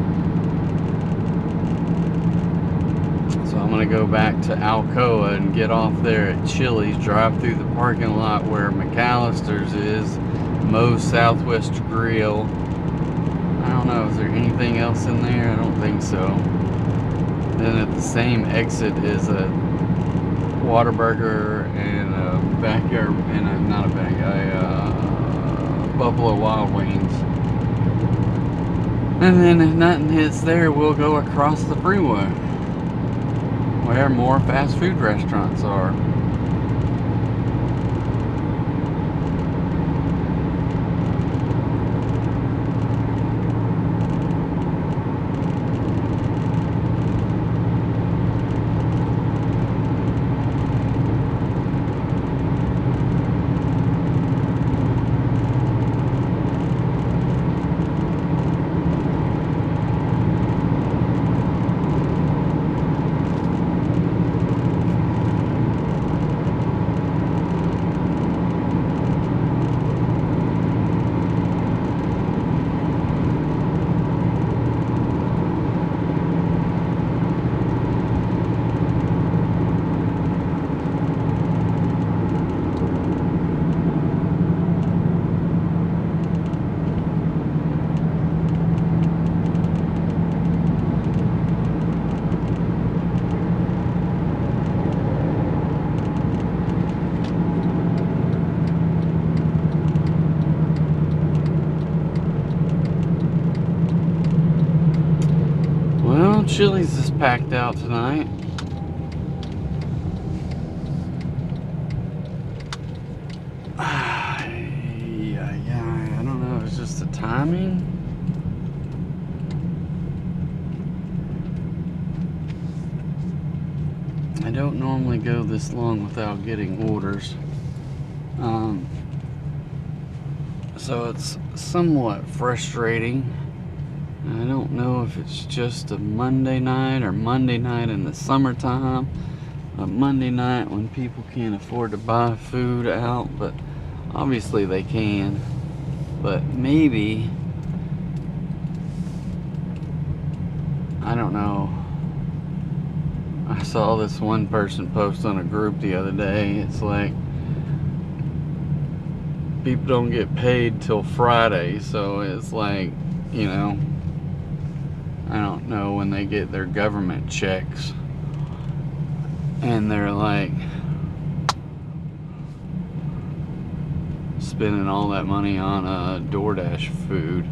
So I'm gonna go back to Alcoa and get off there at Chili's, drive through the parking lot where McAllister's is, Moe's Southwest Grill. I don't know, is there anything else in there? I don't think so. Then at the same exit is a Whataburger and a backyard, and a Buffalo Wild Wings. And then if nothing hits there, we'll go across the freeway where more fast food restaurants are. Chili's is packed out tonight. Yeah, I don't know. It's just the timing. I don't normally go this long without getting orders. So it's somewhat frustrating. I don't know if it's just a Monday night or Monday night in the summertime, a Monday night when people can't afford to buy food out, but obviously they can. But maybe, I don't know. I saw this one person post on a group the other day. It's like, people don't get paid till Friday, so it's like, you know, I don't know when they get their government checks, and they're like spending all that money on DoorDash food.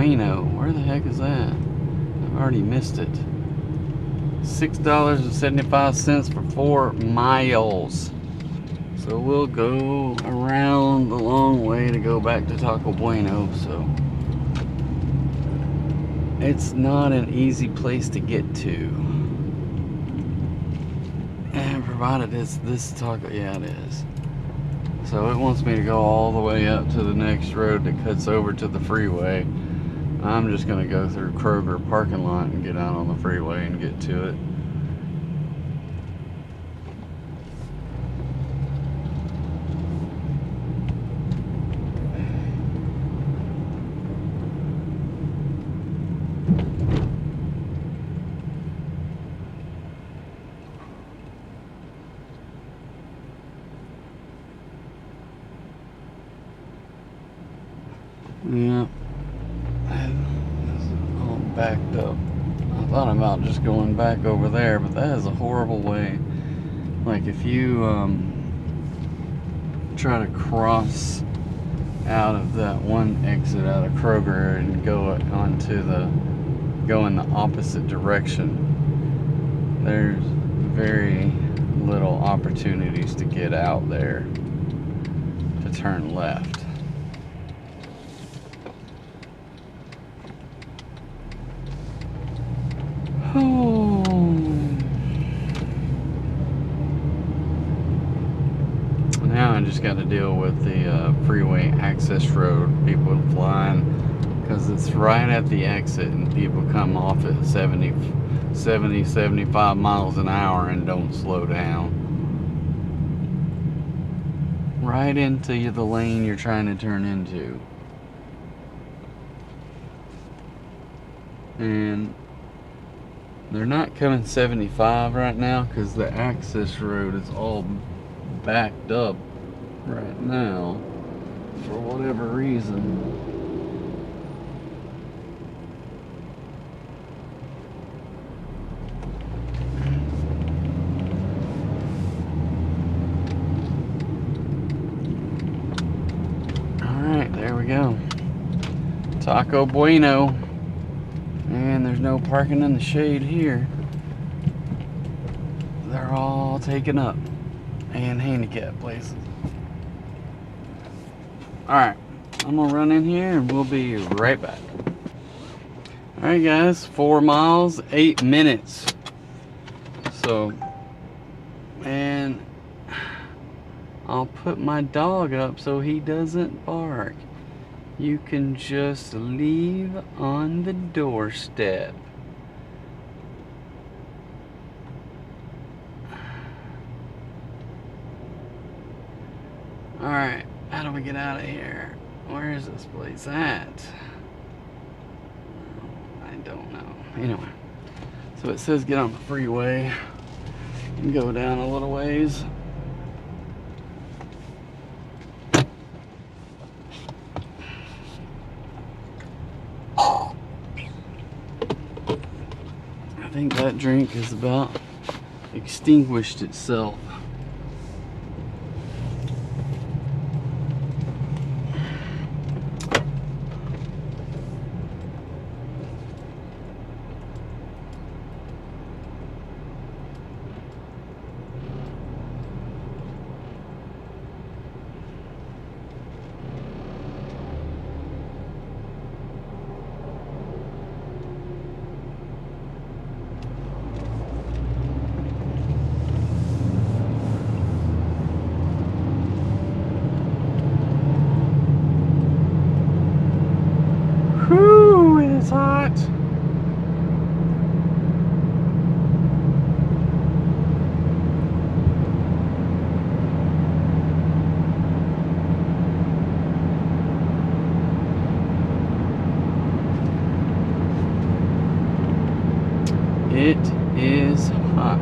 Bueno. Where the heck is that? I've already missed it. $6.75 for 4 miles. So we'll go around the long way to go back to Taco Bueno. So it's not an easy place to get to. And provided it's this taco, yeah, it is. So it wants me to go all the way up to the next road that cuts over to the freeway. I'm just gonna go through Kroger parking lot and get out on the freeway and get to it. Yeah, it's all backed up. I thought about just going back over there, but that is a horrible way. Like if you try to cross out of that one exit out of Kroger and go in the opposite direction, there's very little opportunities to get out there to turn left. Oh. Now I just got to deal with the freeway access road, people flying, because it's right at the exit and people come off at 70, 75 miles an hour and don't slow down. Right into the lane you're trying to turn into. And they're not coming 75 right now because the access road is all backed up right now for whatever reason. Alright, there we go. Taco Bueno. And there's no parking in the shade here. They're all taken up. And handicap places. Alright, I'm gonna run in here and we'll be right back. Alright guys, 4 miles, 8 minutes. So, and I'll put my dog up so he doesn't bark. You can just leave on the doorstep. Alright, how do we get out of here? Where is this place at? I don't know. Anyway, so it says get on the freeway and go down a little ways. I think that drink has about extinguished itself. Whew, it is hot. It is hot.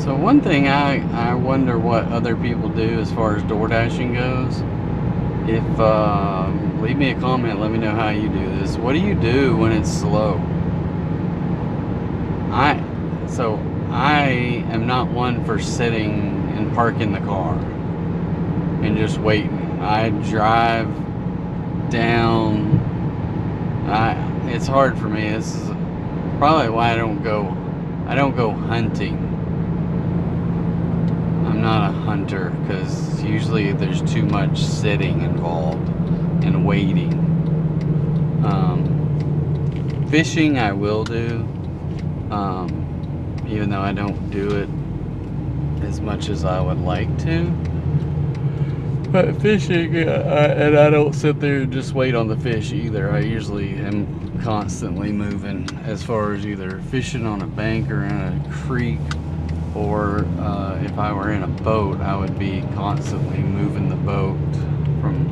So one thing I wonder what other people do as far as door dashing goes. If leave me a comment, let me know how you do this. What do you do when it's slow? I am not one for sitting and parking the car and just waiting. I drive down. It's hard for me. This is probably why I don't go hunting. I'm not a hunter because usually there's too much sitting involved and waiting. Fishing I will do, even though I don't do it as much as I would like to. But fishing, and I don't sit there and just wait on the fish either. I usually am constantly moving as far as either fishing on a bank or in a creek, or if I were in a boat, I would be constantly moving the boat from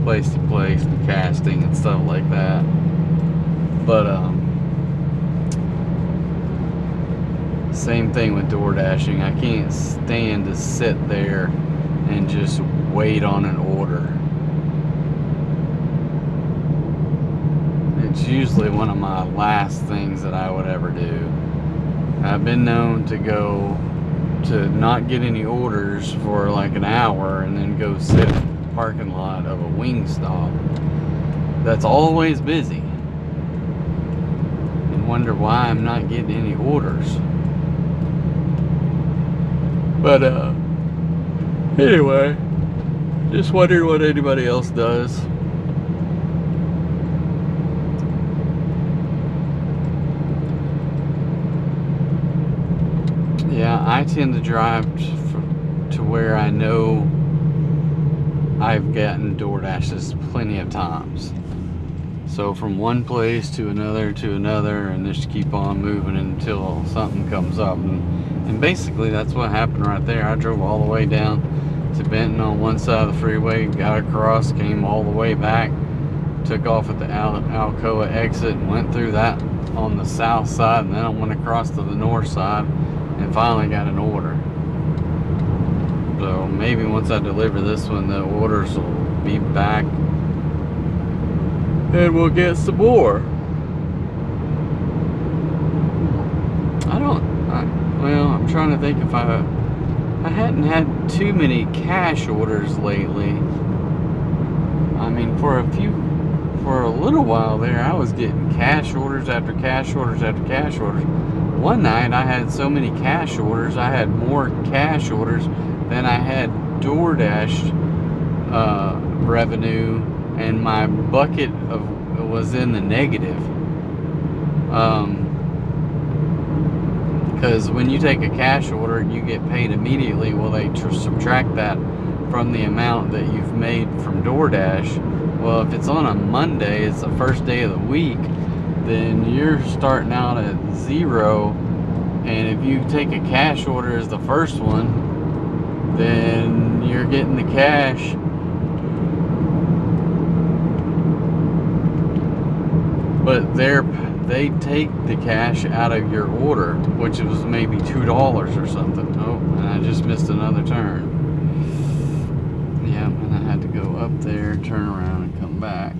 place to place and casting and stuff like that. But same thing with door dashing. I can't stand to sit there and just wait on an order. It's usually one of my last things that I would ever do. I've been known to go to not get any orders for like an hour and then go sit in the parking lot of a Wingstop that's always busy and wonder why I'm not getting any orders. But anyway, just wondering what anybody else does. Yeah, I tend to drive to where I know I've gotten DoorDashes plenty of times. So from one place to another, and just keep on moving until something comes up. And basically that's what happened right there. I drove all the way down to Benton on one side of the freeway, got across, came all the way back, took off at the Alcoa exit and went through that on the south side, and then I went across to the north side and finally got an order. So maybe once I deliver this one, the orders will be back and we'll get some more. Well, I'm trying to think if I hadn't had too many cash orders lately. I mean, for a little while there, I was getting cash orders after cash orders after cash orders. One night I had so many cash orders, I had more cash orders than I had DoorDash revenue, and my bucket was in the negative. Because when you take a cash order, you get paid immediately. Well, they subtract that from the amount that you've made from DoorDash. Well, if it's on a Monday, it's the first day of the week, then you're starting out at zero. And if you take a cash order as the first one, then you're getting the cash. But they take the cash out of your order, which was maybe $2 or something. Oh, and I just missed another turn. Yeah, and I had to go up there, turn around, and come back.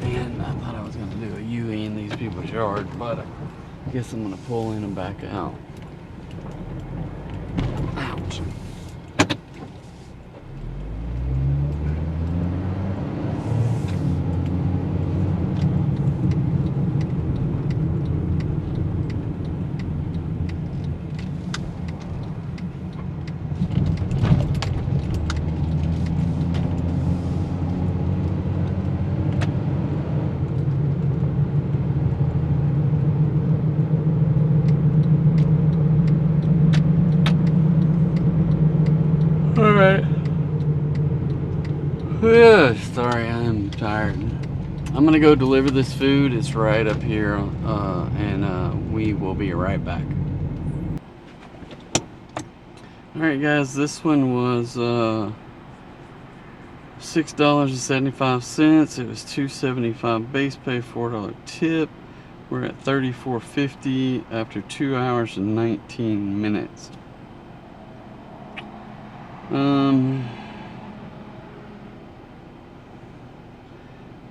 And I thought I was going to do a U-E in these people's yard, but I guess I'm going to pull in and back out. Ouch. Alright. Yeah, sorry, I'm tired. I'm gonna go deliver this food. It's right up here, and we will be right back. Alright guys, this one was $6.75. It was $2.75 base pay, $4 tip. We're at 34.50 after 2 hours and 19 minutes.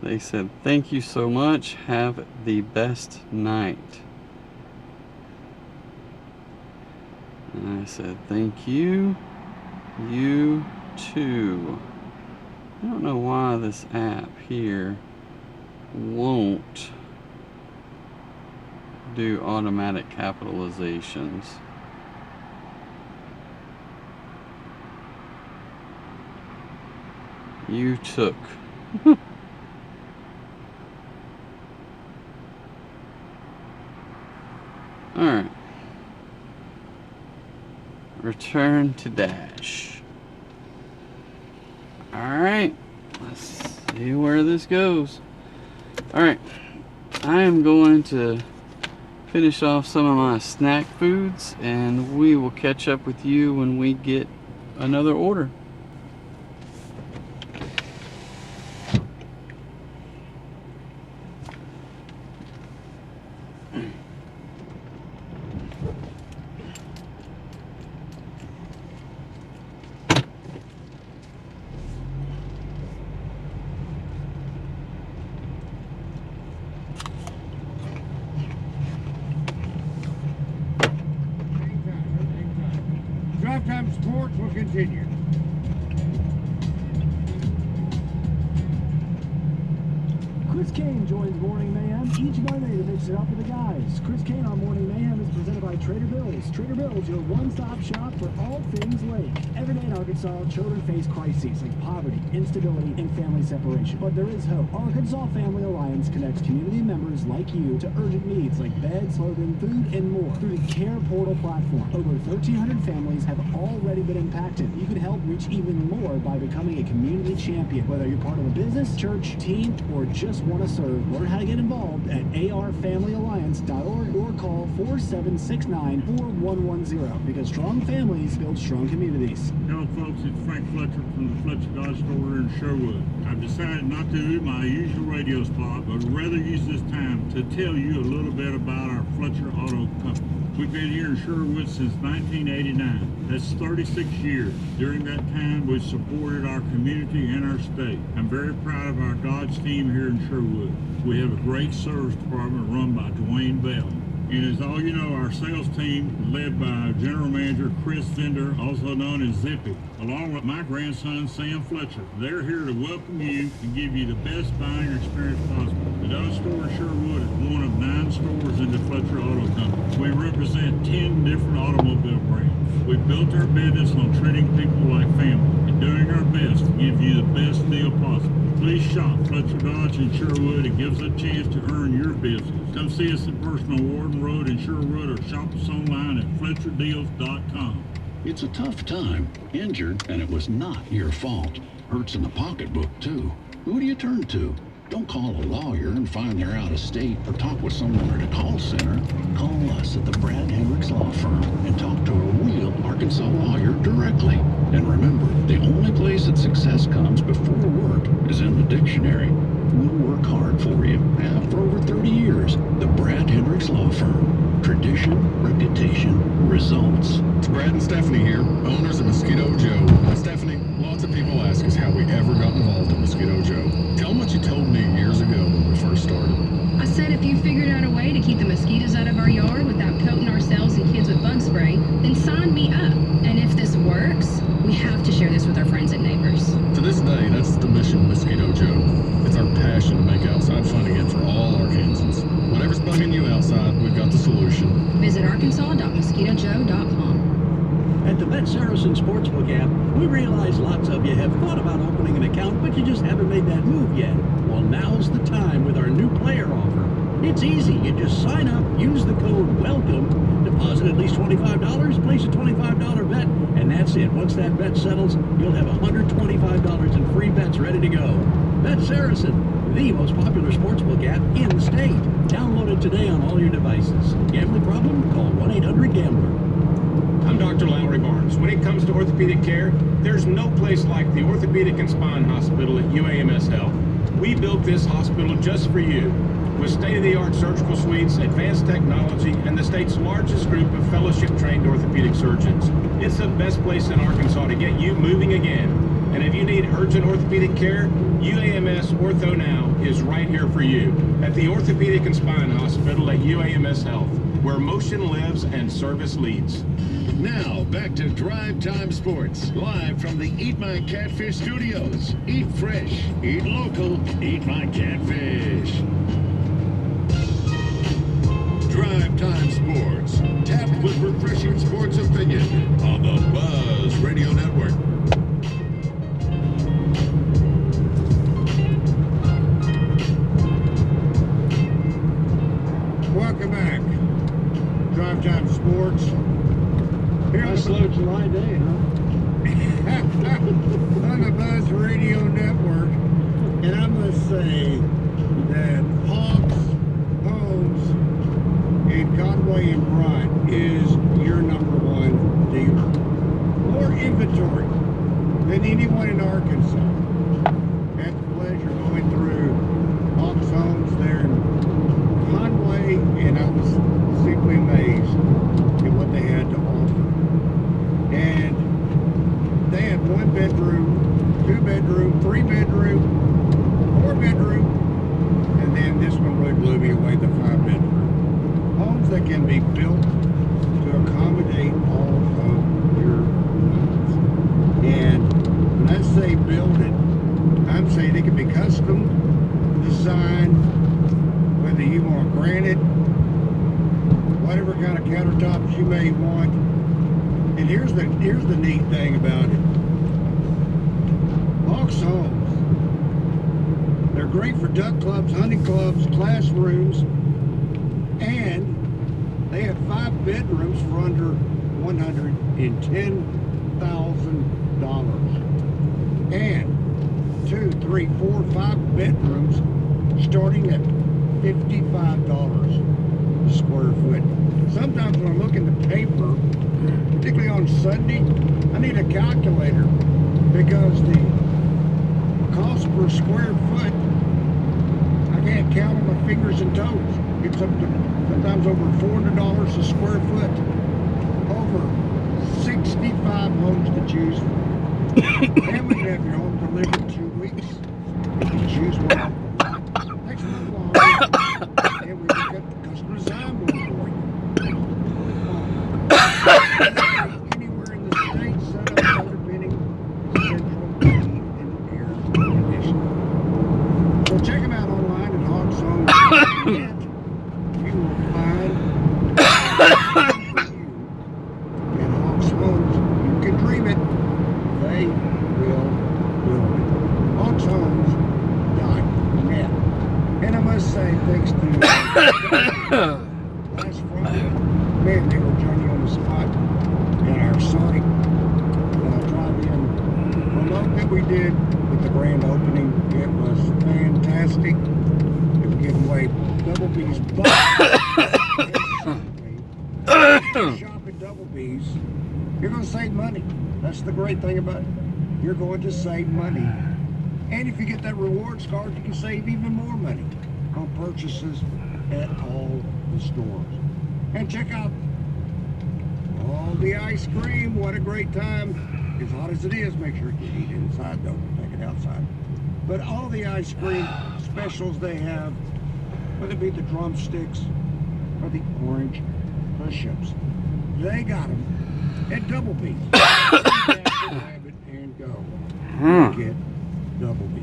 They said, thank you so much. Have the best night. And I said, thank you. You too. I don't know why this app here won't do automatic capitalizations. You took. Alright. Return to dash. Alright. Let's see where this goes. Alright. I am going to finish off some of my snack foods, and we will catch up with you when we get another order. Drive time sports will continue. Chris Kane joins Morning Mayhem each Monday to mix it up with the guys. Chris Kane on Morning Mayhem is presented by Trader Bill's. Trader Bill's, your one-stop shop for all things lake. Every day in Arkansas, children face crises like poverty, instability, and family separation. But there is hope. Arkansas Family Alliance connects community members like you to urgent needs like beds, clothing, food, and more through the Care Portal platform. Over 1,300 families have already been impacted. You can help reach even more by becoming a community champion. Whether you're part of a business, church, team, or just want to serve, learn how to get involved at arfamilyalliance.org or call 4769-4110 because strong families build strong communities. Hello folks, it's Frank Fletcher from the Fletcher Dodge store here in Sherwood. I've decided not to do my usual radio spot, but rather use this time to tell you a little bit about our Fletcher Auto Company. We've been here in Sherwood since 1989. That's 36 years. During that time, we've supported our community and our state. I'm very proud of our Dodge team here in Sherwood. We have a great service department run by Dwayne Bell. And as all you know, our sales team is led by General Manager Chris Fender, also known as Zippy, along with my grandson Sam Fletcher. They're here to welcome you and give you the best buying experience possible. The Dodge store in Sherwood is one of 9 stores in the Fletcher Auto Company. We represent 10 different automobile brands. We built our business on treating people like family and doing our best to give you the best deal possible. Please shop Fletcher Dodge in Sherwood and give us a chance to earn your business. Come see us in person on Warden Road in Sherwood or shop us online at FletcherDeals.com. It's a tough time, injured, and it was not your fault. Hurts in the pocketbook, too. Who do you turn to? Don't call a lawyer and find they're out of state or talk with someone at a call center. Call us at the Brad Hendricks Law Firm and talk to a real Arkansas lawyer directly. And remember, the only place that success comes before work is in the dictionary. We'll work hard for you. Have for over 30 years. The Brad Hendricks Law Firm. Tradition, reputation, results. It's Brad and Stephanie here, owners of Mosquito Joe. Now, Stephanie, lots of people ask us how we ever got involved in Mosquito Joe. Tell them what you told me years ago when we first started. I said if you figured out a way to keep the mosquitoes out of our yard without coating ourselves and kids with bug spray, then sign me up. And if this works, we have to share this with our friends and neighbors. To this day, that's the mission of Mosquito Joe. It's our passion to make outside fun again for all Arkansans. Whatever's bugging you outside, we've got the solution. Visit arkansas.mosquitojoe.com. At the Bet Saracen Sportsbook app, we realize lots of you have thought about opening an account, but you just haven't made that move yet. Well, now's the time with our new player offer. It's easy. You just sign up, use the code WELCOME, deposit at least $25, place a $25 bet, and that's it. Once that bet settles, you'll have $125 in free bets ready to go. Bet Saracen, the most popular sportsbook app in the state. Download it today on all your devices. Gambling problem? Call 1-800-GAMBLER. I'm Dr. Lowry Barnes. When it comes to orthopedic care, there's no place like the Orthopedic and Spine Hospital at UAMS Health. We built this hospital just for you. With state-of-the-art surgical suites, advanced technology, and the state's largest group of fellowship-trained orthopedic surgeons, it's the best place in Arkansas to get you moving again. And if you need urgent orthopedic care, UAMS Ortho Now is right here for you at the Orthopedic and Spine Hospital at UAMS Health, where motion lives and service leads. Now, back to Drive Time Sports, live from the Eat My Catfish studios. Eat fresh, eat local, eat my catfish. Drive Time Sports, tapped with refreshing sports opinion on the Buzz Radio Network. Welcome back. Drive Time Sports. Here on Slow July day, on the Buzz Radio Network. And I must say that Hawks Homes in Conway and Bryant is your #1 dealer. More inventory than anyone in Arkansas. Had the pleasure going through Hawks Homes there in Conway, and I was simply amazed at what they had to offer. And they had 1 bedroom, 2 bedroom, 3 bedroom, 4 bedroom, and then this one really blew me away, the 5 bedroom. Homes that can be built to accommodate all of your needs. And when I say build it, I'm saying it can be custom designed, whether you want granite, whatever kind of countertops you may want. And here's the neat thing about it. Hawks Homes, they're great for duck clubs, hunting clubs, classrooms, and they have 5 bedrooms for under $110,000. And 2, 3, 4, 5 bedrooms starting at $55 a square foot. Sometimes when I look in the paper, particularly on Sunday, I need a calculator because the cost per square foot, I can't count on my fingers and toes. It's up to sometimes over $400 a square foot. Over 65 homes to choose from. And we can have your home delivered in 2 weeks if you choose one. Takes a little longer, and we look at the customer design board for you. Anywhere in the state, set up underpinning central heat and air conditioning. So check them out online at Hawks Homes. You will find for you. And Hawks Homes, you can dream it. They will build it. HawksHomes.net. And I must say, thanks to last Friday, man, they were Johnny on the spot in our Sonic drive-in remote that we did with the grand opening. It was fantastic. They were giving away Double B's butt. Shop at Double B's. You're going to save money. That's the great thing about it. You're going to save money. And if you get that rewards card, you can save even more money on purchases at all the stores. And check out all the ice cream. What a great time. As hot as it is, make sure you eat it inside though. Take it outside. But all the ice cream specials they have, whether it be the drumsticks or the orange push-ups, they got them at Double B's. Grab it and go. Get Double B's.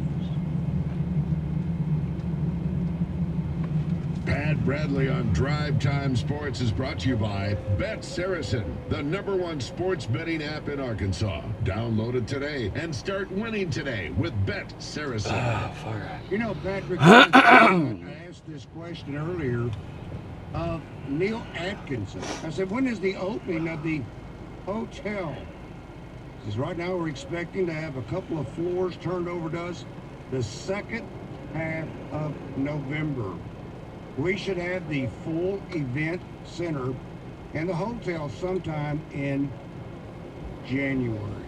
Pat Bradley on Drive Time Sports is brought to you by Bet Saracen, the #1 sports betting app in Arkansas. Download it today and start winning today with Bet Saracen. You know, Patrick, I asked this question earlier of Neil Atkinson. I said, when is the opening of the hotel? Because right now we're expecting to have a couple of floors turned over to us the second half of November. We should have the full event center and the hotel sometime in January.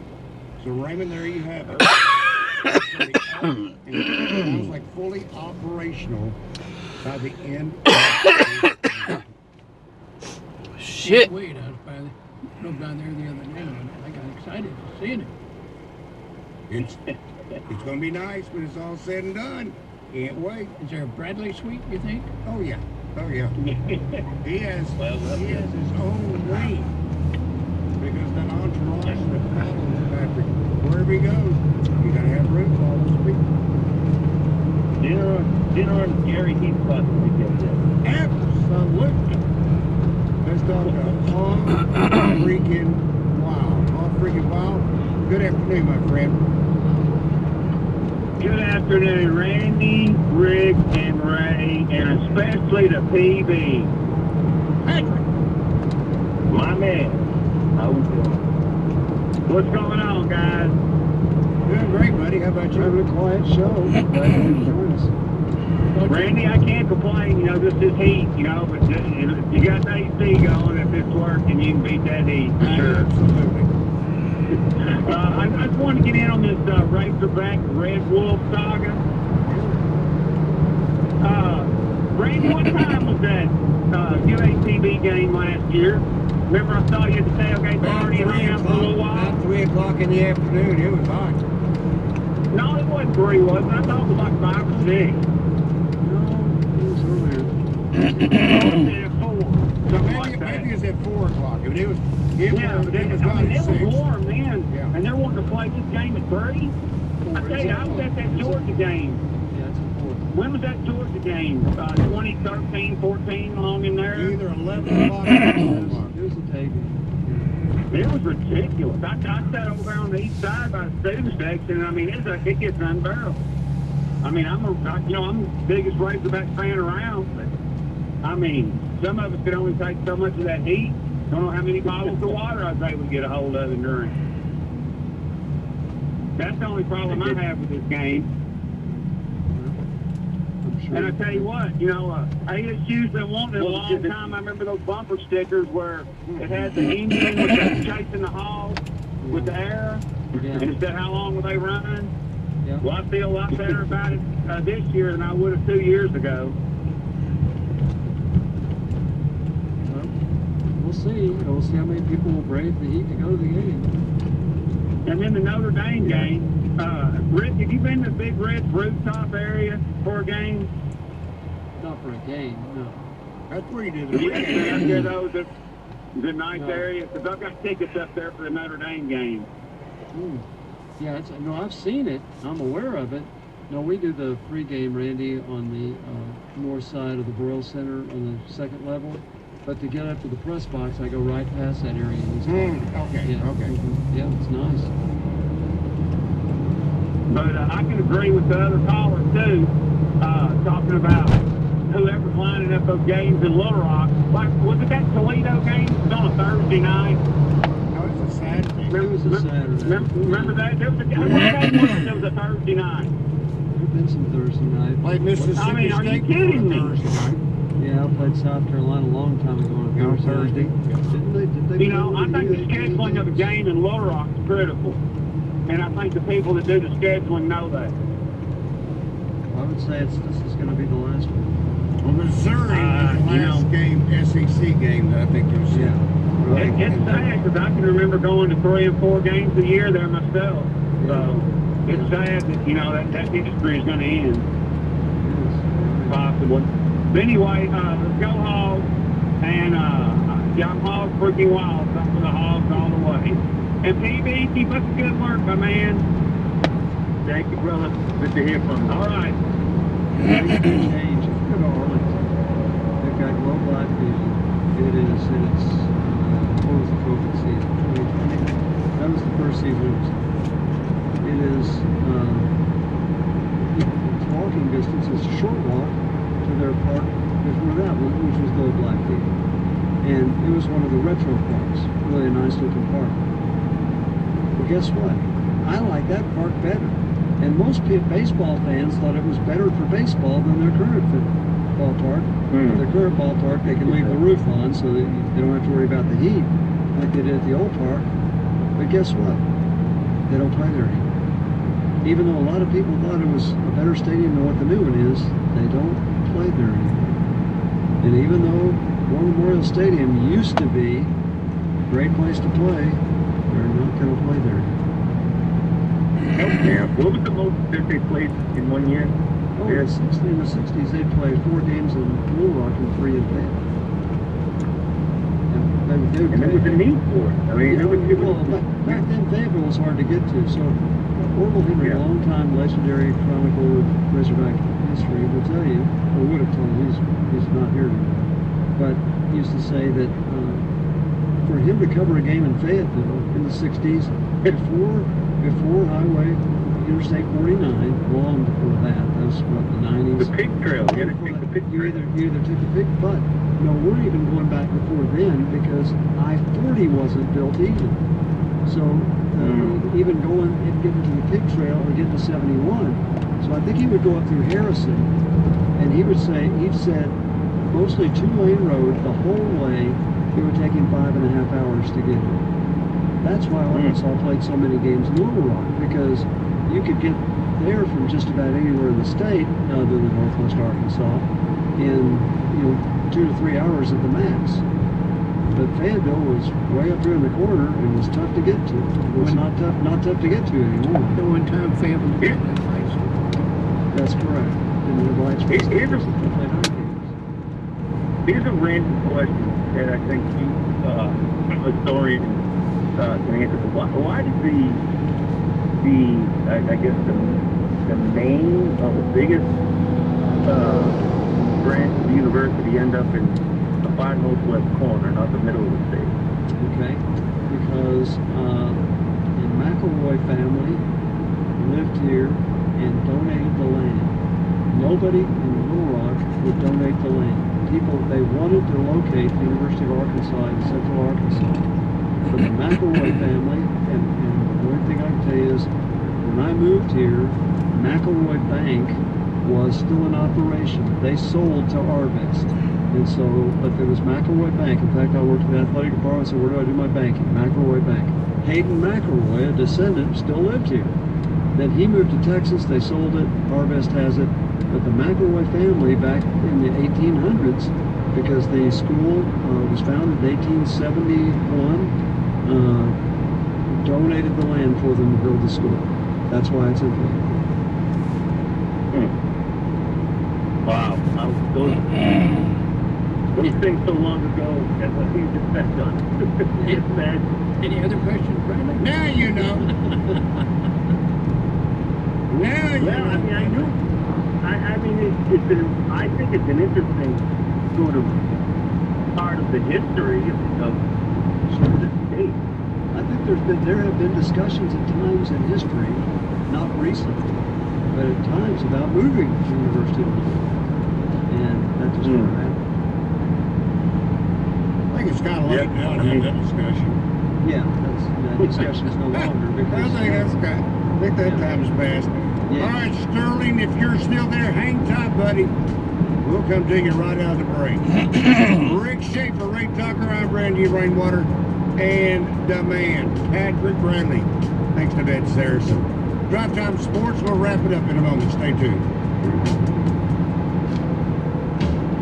So Raymond, there you have it. And it sounds like fully operational by the end. Shit. Wait, I drove down there the other day and I got excited seeing it. It's going to be nice when it's all said and done. Can't wait. Is there a Bradley suite, you think? Oh yeah. Oh yeah. he has his own wing. Because that entourage that follows Patrick, wherever he goes, you gotta have room for all those people. Dinner on Gary Heath possibly get it. Absolutely. Let's talk all freaking wild. All freaking wild. Good afternoon, my friend. Good afternoon, Randy, Rick, and Ray, and especially the PB. Patrick. My man. How we doing? What's going on, guys? Doing great, buddy. How about you? Having a quiet show. Glad you could join us. Randy, I can't complain, you know, just this heat, you know, but just, you got the AC going, if it's working, you can beat that heat, for sure. Absolutely. I just wanted to get in on this Razorback Red Wolf saga. Randy, what time was that UATB game last year? Remember I saw you at the tailgate party and hung out for a little while? About 3 o'clock in the afternoon. It was hot. No, it wasn't 3, was it? I thought it was like 5 or 6. Maybe it's at 4 o'clock. It was warm then. Yeah. And they're wanting to play this game at 3? I tell you, I was at that Georgia game. Yeah, it's a 4. When was that Georgia game? 2013, 14, along in there? Either 11 o'clock or 12 o'clock. It was a taking. It was ridiculous. I sat over there on the east side by the student section, and I mean, it gets unbearable. I mean, I'm the biggest Razorback fan around, but I mean, some of us could only take so much of that heat. Don't know how many bottles of water I was able to get a hold of and drink. That's the only problem I have with this game. I'm sure. And I tell you what, you know, ASU's been wanting it a long time. I remember those bumper stickers where it had the engine with the chasing the hog with the air, and it said how long were they running. Yeah. Well, I feel a lot better about it this year than I would have 2 years ago. Well, we'll see. We'll see how many people will brave the heat to go to the game. And then the Notre Dame game. Rick, have you been to the Big Red rooftop area for a game? Not for a game, no. That's where you did the Yeah, game. it's a nice area, because I've got tickets up there for the Notre Dame game. Yeah, no, I've seen it. I'm aware of it. No, we do the pregame, Randy, on the north side of the Broyle Center on the second level. But to get up to the press box, I go right past that area. Okay, Yeah, okay. Yeah, it's nice. But I can agree with the other caller, too, talking about whoever's lining up those games in Little Rock. Like, was it that Toledo game? It was on a Thursday night. No, it's a Saturday. It was a Saturday. Remember that? There was a game. It was a Thursday night. There's been some Thursday night. Played Mississippi I mean, are you State kidding me? Thursday night. Yeah, I played South Carolina a long time ago on a On Thursday. Thursday. Did they You know, I think the scheduling of the game in Little Rock is critical. And I think the people that do the scheduling know that. I would say this is going to be the last one. Well, Missouri was the last game, SEC game that I think you'll see. It's sad because I can remember going to 3 and 4 games a year there myself. So it's sad that, you know, that industry is going to end. Possibly. But anyway, let's go Hogs. And I'm Hogs freaking wild. So I'm for the Hogs all the way. And PB, keep up the good work, my man. Thank you, brother. Good to hear from you. All right. Change. Go to Arlington. They've got low black vision. It is, and it's, what was the COVID season? 2020? That was the first season. It is, it's walking distance. It's a short walk to their park. There's one of that one, which was low black vision. And it was one of the retro parks. Really a nice looking park. Well, guess what? I like that park better. And most baseball fans thought it was better for baseball than their current ballpark. Their current ballpark, they can leave the roof on so that they don't have to worry about the heat like they did at the old park. But guess what? They don't play there anymore. Even though a lot of people thought it was a better stadium than what the new one is, they don't played there anymore. And even though War Memorial Stadium used to be a great place to play, they're not going to play there anymore. Yeah. What was the most that they played in one year? Oh, in the 60s, they played 4 games in Little Rock and 3 in Fayetteville. And it was a need for it. I mean, back then Fayetteville was hard to get to. So Orville Henry, a long-time legendary chronicler of Razorback history, will tell you, or would have told you, he's not here anymore, but he used to say that for him to cover a game in Fayetteville in the 60s, before Highway Interstate 49, long before that was what, the 90s. The pig trail. You either took the pig, but no, we're even going back before then because I-40 wasn't built either. So even going and getting to the pig trail or getting to 71. So I think he would go up through Harrison, and he'd said mostly 2-lane road the whole way. It would take him 5.5 hours to get there. That's why Arkansas played so many games in Little Rock, because you could get there from just about anywhere in the state, other than Northwest Arkansas, in 2 to 3 hours at the max. But Fayetteville was way up here in the corner and was tough to get to. It was not tough to get to anymore. At one time, Fayetteville didn't have lights. That's correct. Didn't have lights. Here's a random question that I think you, historian, can answer. Why did the main or the biggest branch of the university end up in the far northwest corner, not the middle of the state? Okay, because the McElroy family lived here and donated the land. Nobody in Little Rock would donate the land. They wanted to locate the University of Arkansas in Central Arkansas. But the McElroy family, and the only thing I can tell you is, when I moved here, McElroy Bank was still in operation. They sold to Arvest. And so, but there was McElroy Bank. In fact, I worked in the athletic department, so where do I do my banking? McElroy Bank. Hayden McElroy, a descendant, still lived here. Then he moved to Texas, they sold it, Arvest has it. But the McElroy family back in the 1800s, because the school was founded in 1871, donated the land for them to build the school. That's why it's in Fayetteville. Wow. Those things so long ago, and what you just said done. Any other questions, Bradley? Now you know. Now you know. I mean, I knew. I think it's an interesting sort of part of the history of the state. I think there have been discussions at times in history, not recently, but at times about moving to the University of Little Rock. And that just never happened. I think it's kind of late now to have that discussion. Yeah, that discussion is no longer because I think that time has passed. Yeah. All right, Sterling, if you're still there, hang tight, buddy. We'll come to you right out of the break. Rick Schaefer, Ray Tucker, I'm Brandy Rainwater, and the man, Patrick Bradley. Thanks to Bet Saracen. Drive Time Sports, we'll wrap it up in a moment. Stay tuned.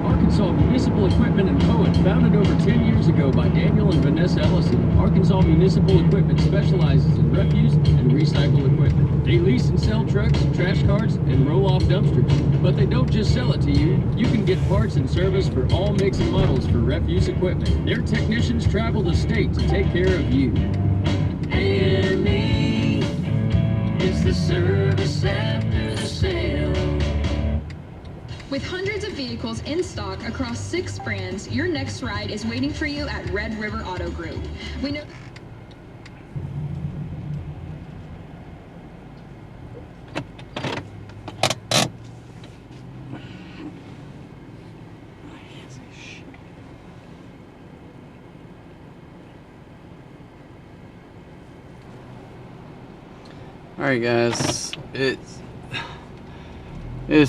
Arkansas Municipal Equipment and Poet, founded over 10 years ago by Daniel and Vanessa Ellison. Arkansas Municipal Equipment specializes in refuse and recycle equipment. They lease and sell trucks, trash carts, and roll-off dumpsters. But they don't just sell it to you. You can get parts and service for all makes and models for refuse equipment. Their technicians travel the state to take care of you. A&E is the service after the sale. With hundreds of vehicles in stock across 6 brands, your next ride is waiting for you at Red River Auto Group. We know. Alright guys, it's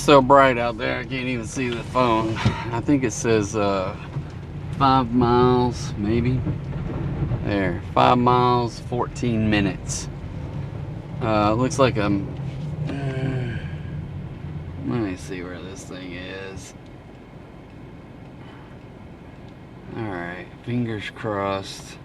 so bright out there I can't even see the phone. I think it says 5 miles maybe. There, 5 miles 14 minutes. Looks like I'm let me see where this thing is. Fingers crossed.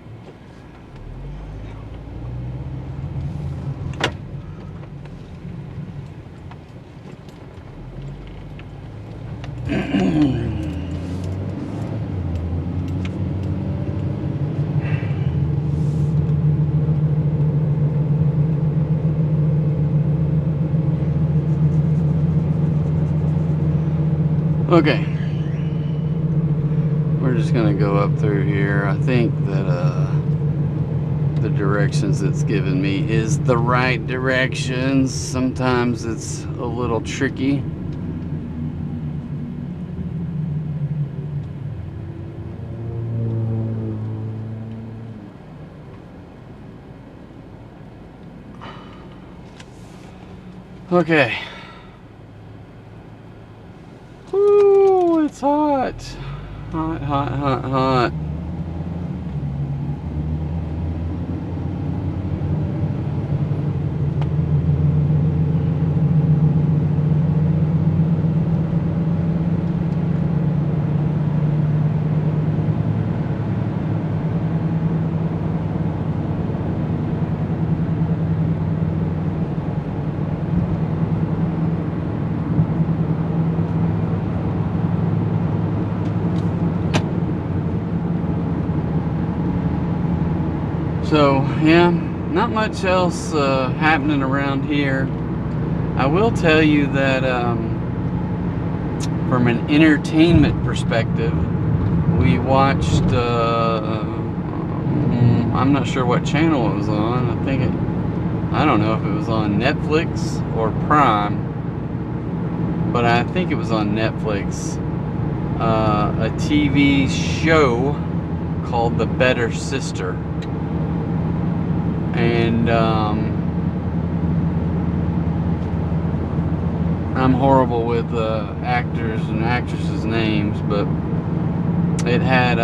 Okay, we're just gonna go up through here. I think that the directions it's given me is the right directions. Sometimes it's a little tricky. Okay. Ooh, it's hot. Hot, hot, hot, hot. So, yeah, not much else happening around here. I will tell you that from an entertainment perspective, we watched, I'm not sure what channel it was on. I don't know if it was on Netflix or Prime, but I think it was on Netflix. A TV show called The Better Sister. And I'm horrible with actors and actresses' names, but it had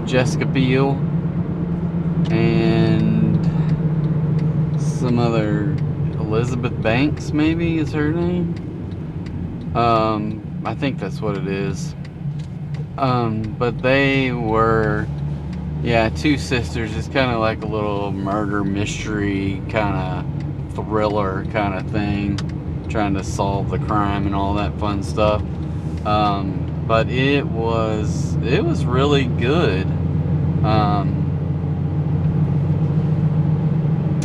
Jessica Biel and some other, Elizabeth Banks maybe is her name. I think that's what it is. But they were, yeah, two sisters. It's kind of like a little murder mystery kind of thriller kind of thing, trying to solve the crime and all that fun stuff. But it was really good.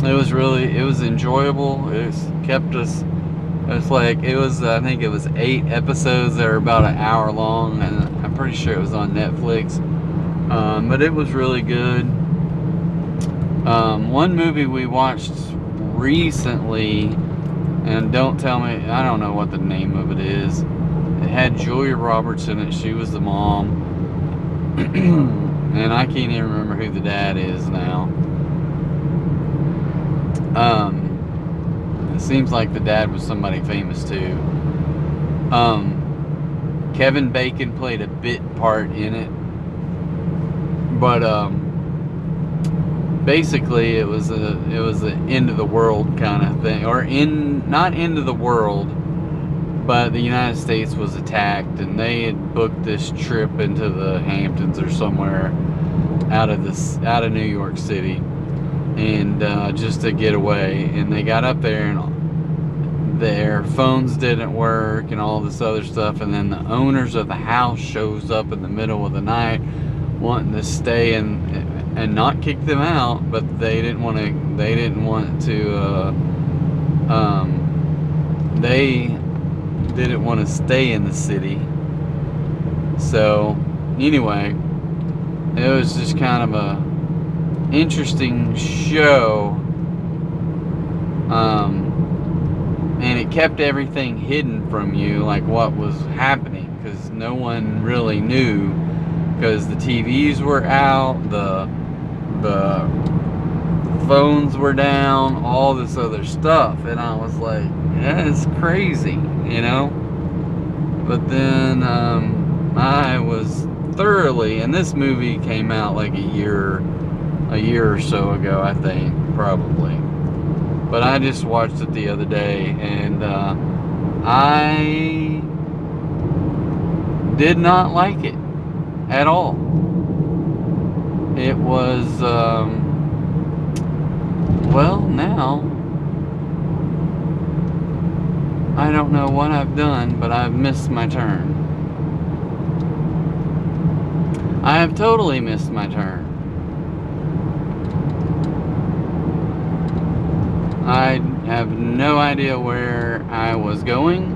It was enjoyable. It kept us. It's like, I think it was 8 episodes that are about an hour long, and I'm pretty sure it was on Netflix. But it was really good. One movie we watched recently, and don't tell me, I don't know what the name of it is. It had Julia Roberts in it. She was the mom. And I can't even remember who the dad is now. It seems like the dad was somebody famous too. Kevin Bacon played a bit part in it, but basically it was an end of the world kind of thing, or not end of the world, but the United States was attacked, and they had booked this trip into the Hamptons or somewhere out of New York City. And just to get away, and they got up there and their phones didn't work and all this other stuff, and then the owners of the house shows up in the middle of the night wanting to stay and not kick them out, but they didn't want to stay in the city. So anyway, it was just kind of a interesting show, and it kept everything hidden from you, like what was happening, because no one really knew, because the TVs were out, the phones were down, all this other stuff, and I was like, yeah, it's crazy, you know. But then I was thoroughly, and this movie came out like a year or so ago, I think, probably. But I just watched it the other day, and I did not like it at all. It was, well, now, I don't know what I've done, but I've missed my turn. I have totally missed my turn. I have no idea where I was going,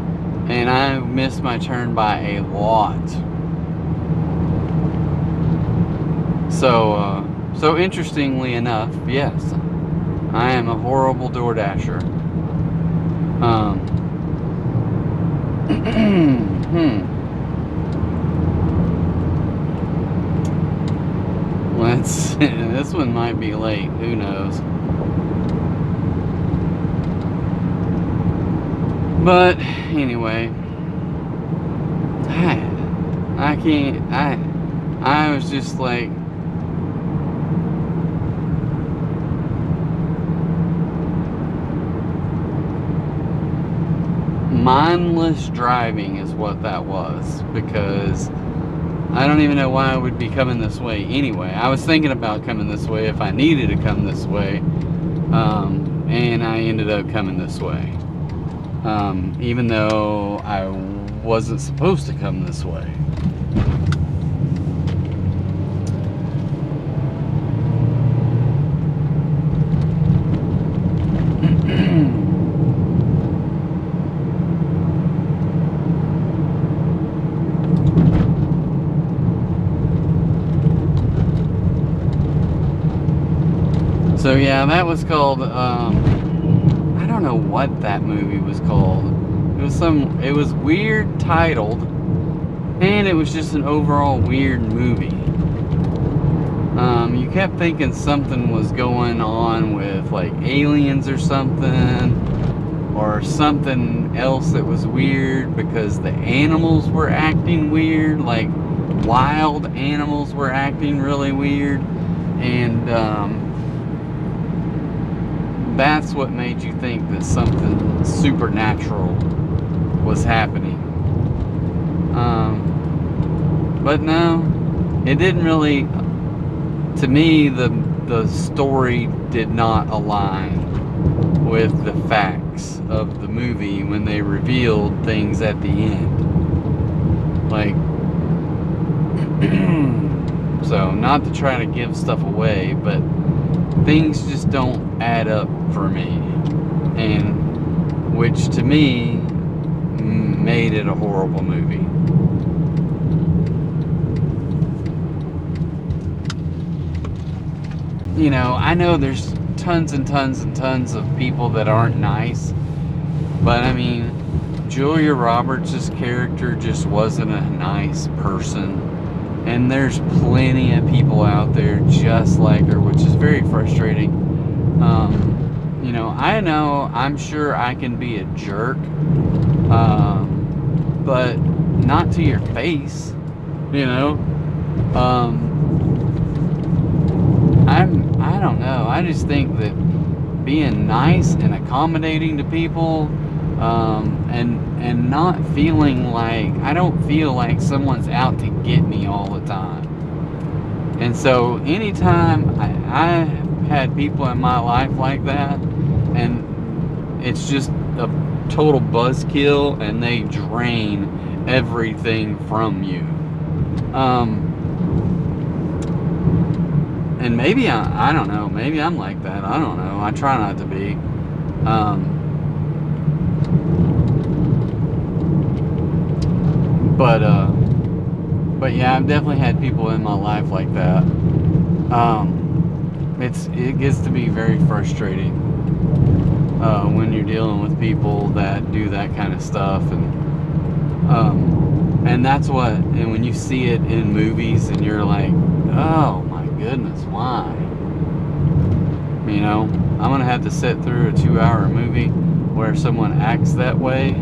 and I missed my turn by a lot. So interestingly enough, yes, I am a horrible DoorDasher. This one might be late, who knows. But anyway, I was just like, mindless driving is what that was, because I don't even know why I would be coming this way anyway. I was thinking about coming this way if I needed to come this way, and I ended up coming this way, even though I wasn't supposed to come this way. So yeah, that was called, I don't know what that movie was called. It was weird titled, and it was just an overall weird movie. You kept thinking something was going on with like aliens or something else that was weird, because the animals were acting weird, like wild animals were acting really weird, and that's what made you think that something supernatural was happening. But no, it didn't really. To me, the story did not align with the facts of the movie when they revealed things at the end. Like, so not to try to give stuff away, but things just don't add up for me, and which to me made it a horrible movie. You know, I know there's tons and tons and tons of people that aren't nice, but I mean, Julia Roberts' character just wasn't a nice person, and there's plenty of people out there just like her, which is very frustrating. You know, I'm sure I can be a jerk, but not to your face, you know. I don't know. I just think that being nice and accommodating to people, and not feeling like, I don't feel like someone's out to get me all the time. And so anytime I had people in my life like that, and it's just a total buzzkill, and they drain everything from you. And maybe I don't know, maybe I'm like that, I don't know, I try not to be. But yeah, I've definitely had people in my life like that. It gets to be very frustrating when you're dealing with people that do that kind of stuff, and that's what, and when you see it in movies and you're like, oh my goodness, why? You know, I'm gonna have to sit through a 2-hour movie where someone acts that way.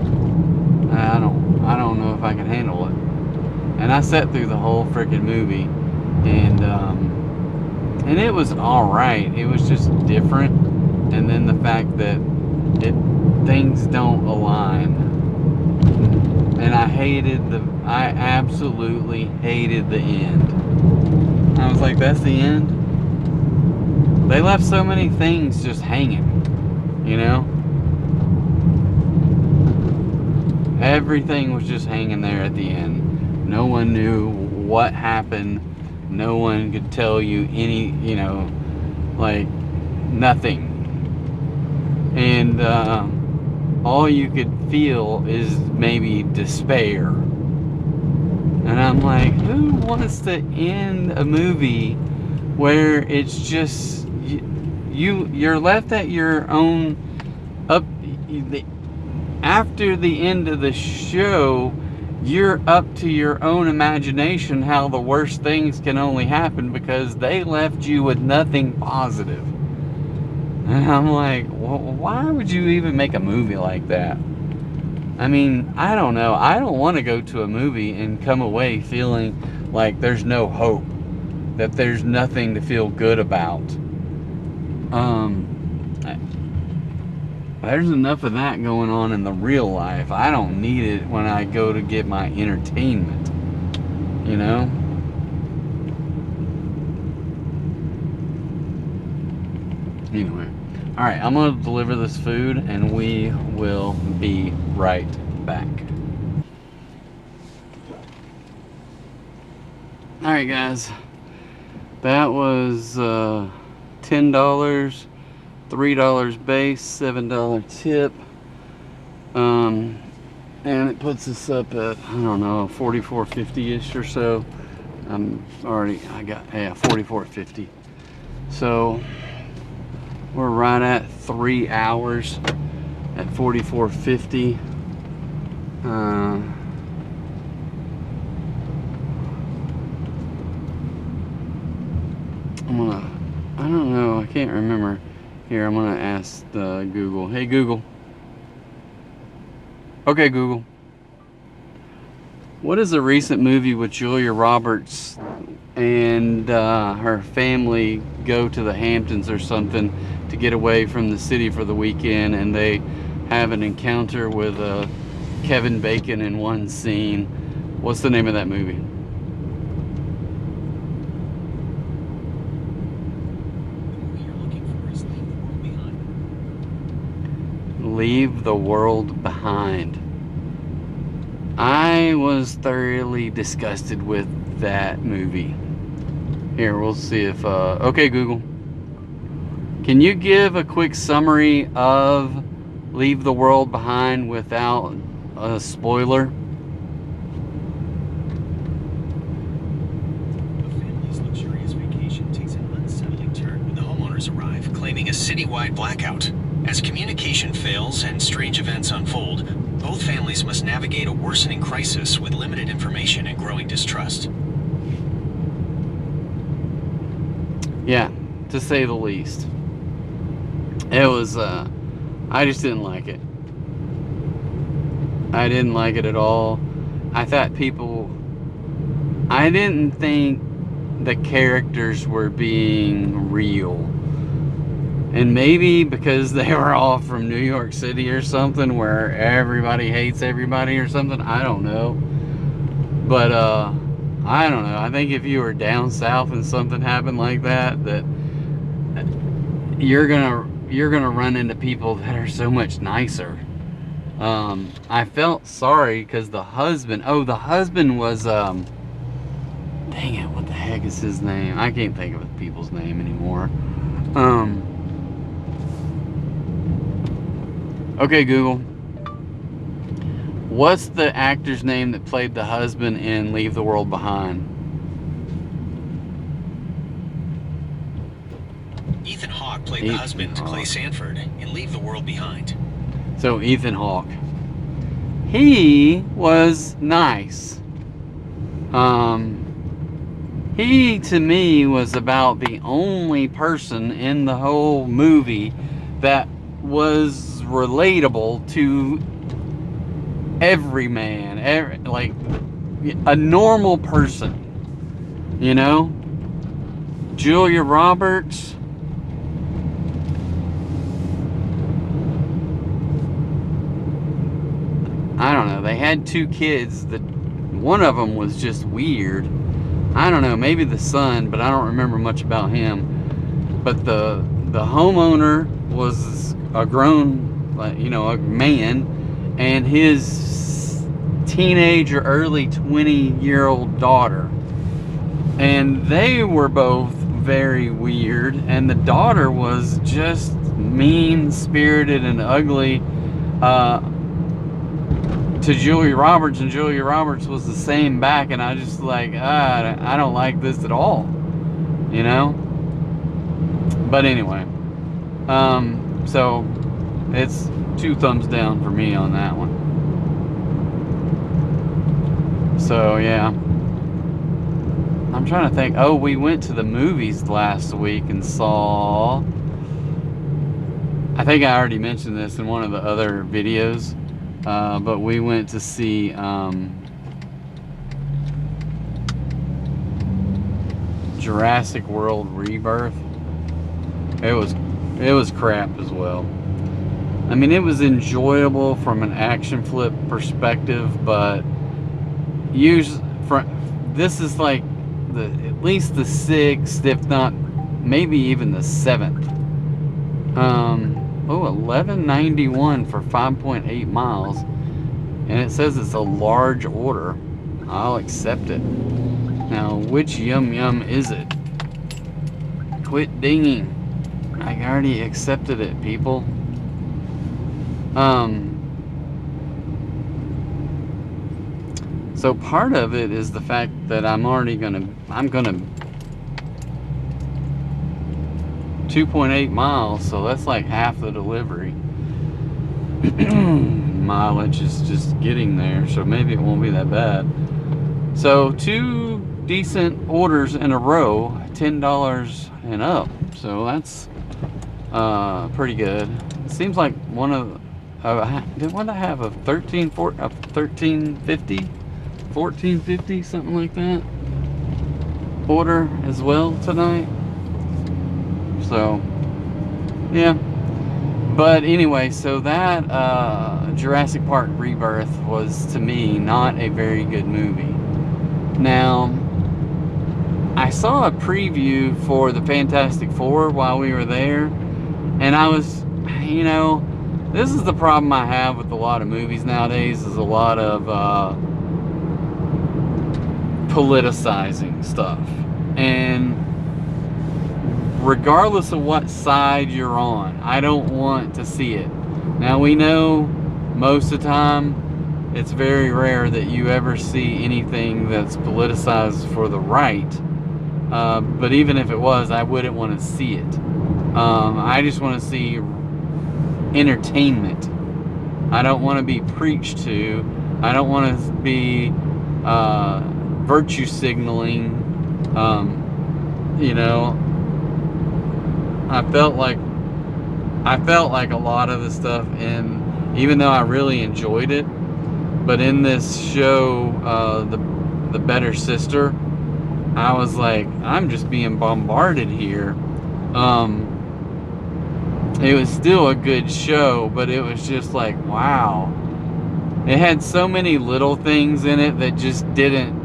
I don't know if I can handle it. And I sat through the whole freaking movie, and it was all right. It was just different, and then the fact that things don't align, and I I absolutely hated the end. I was like, that's the end? They left so many things just hanging, you know? Everything was just hanging there at the end. No one knew what happened. No one could tell you any, you know, like nothing. And all you could feel is maybe despair. And I'm like, who wants to end a movie where it's just you're left at your own after the end of the show, you're up to your own imagination how the worst things can only happen because they left you with nothing positive. And I'm like, well, why would you even make a movie like that? I mean, I don't know. I don't want to go to a movie and come away feeling like there's no hope, that there's nothing to feel good about. There's enough of that going on in the real life. I don't need it when I go to get my entertainment, you know? Anyway, all right, I'm gonna deliver this food and we will be right back. All right, guys, that was $10, $3 base, $7 tip, and it puts us up at, I don't know, $44.50-ish or so. I got, yeah, $44.50. So we're right at 3 hours at $44.50. I don't know, I can't remember. Here, I'm gonna ask Google. Hey Google. Okay Google. What is a recent movie with Julia Roberts and her family go to the Hamptons or something to get away from the city for the weekend, and they have an encounter with Kevin Bacon in one scene? What's the name of that movie? Leave the World Behind. I was thoroughly disgusted with that movie. Here, we'll see if okay Google, can you give a quick summary of Leave the World Behind without a spoiler? A family's luxurious vacation takes an unsettling turn when the homeowners arrive, claiming a citywide blackout. As communication fails and strange events unfold, both families must navigate a worsening crisis with limited information and growing distrust. Yeah, to say the least. It was, I just didn't like it. I didn't like it at all. I didn't think the characters were being real. And maybe because they were all from New York City or something, where everybody hates everybody or something, I don't know. But I don't know. I think if you were down south and something happened like that, that you're gonna run into people that are so much nicer. I felt sorry because the husband was dang it, what the heck is his name? I can't think of the people's name anymore. Okay, Google. What's the actor's name that played the husband in Leave the World Behind? Ethan Hawke played the husband, Clay Sanford, in Leave the World Behind. So Ethan Hawke. He was nice. He, to me, was about the only person in the whole movie that was relatable to every man, like a normal person, you know? Julia Roberts, I don't don't know. They had 2 kids. That one of them was just weird. I don't know, maybe the son, but I don't remember much about him. But the homeowner was a grown, you know, a man, and his teenage or early 20-year-old daughter. And they were both very weird, and the daughter was just mean-spirited and ugly to Julia Roberts, and Julia Roberts was the same back, and I just like, I don't like this at all, you know? But anyway, so it's 2 thumbs down for me on that one. So yeah, I'm trying to think. Oh, we went to the movies last week and saw, I think I already mentioned this in one of the other videos, but we went to see Jurassic World Rebirth. It was crap as well. I mean, it was enjoyable from an action flip perspective, but this is like at least the 6th, if not maybe even the 7th. $11.91 for 5.8 miles, and it says it's a large order. I'll accept it. Now, which yum yum is it? Quit dinging. I already accepted it, people. So part of it is the fact that I'm gonna 2.8 miles, so that's like half the delivery. Mileage is just getting there, so maybe it won't be that bad. So 2 decent orders in a row, $10 and up, so that's pretty good. It seems like one of what I have a 1450, something like that, order as well tonight. So yeah, but anyway, so that Jurassic Park Rebirth was, to me, not a very good movie. Now, I saw a preview for the Fantastic Four while we were there, and I was, you know, this is the problem I have with a lot of movies nowadays, is a lot of politicizing stuff. And regardless of what side you're on, I don't want to see it. Now, we know most of the time it's very rare that you ever see anything that's politicized for the right, but even if it was, I wouldn't want to see it. I just want to see entertainment. I don't want to be preached to. I don't want to be virtue signaling. You know, I felt like a lot of the stuff, and even though I really enjoyed it, but in this show, the Better Sister, I was like, I'm just being bombarded here. It was still a good show, but it was just like, wow. It had so many little things in it that just didn't,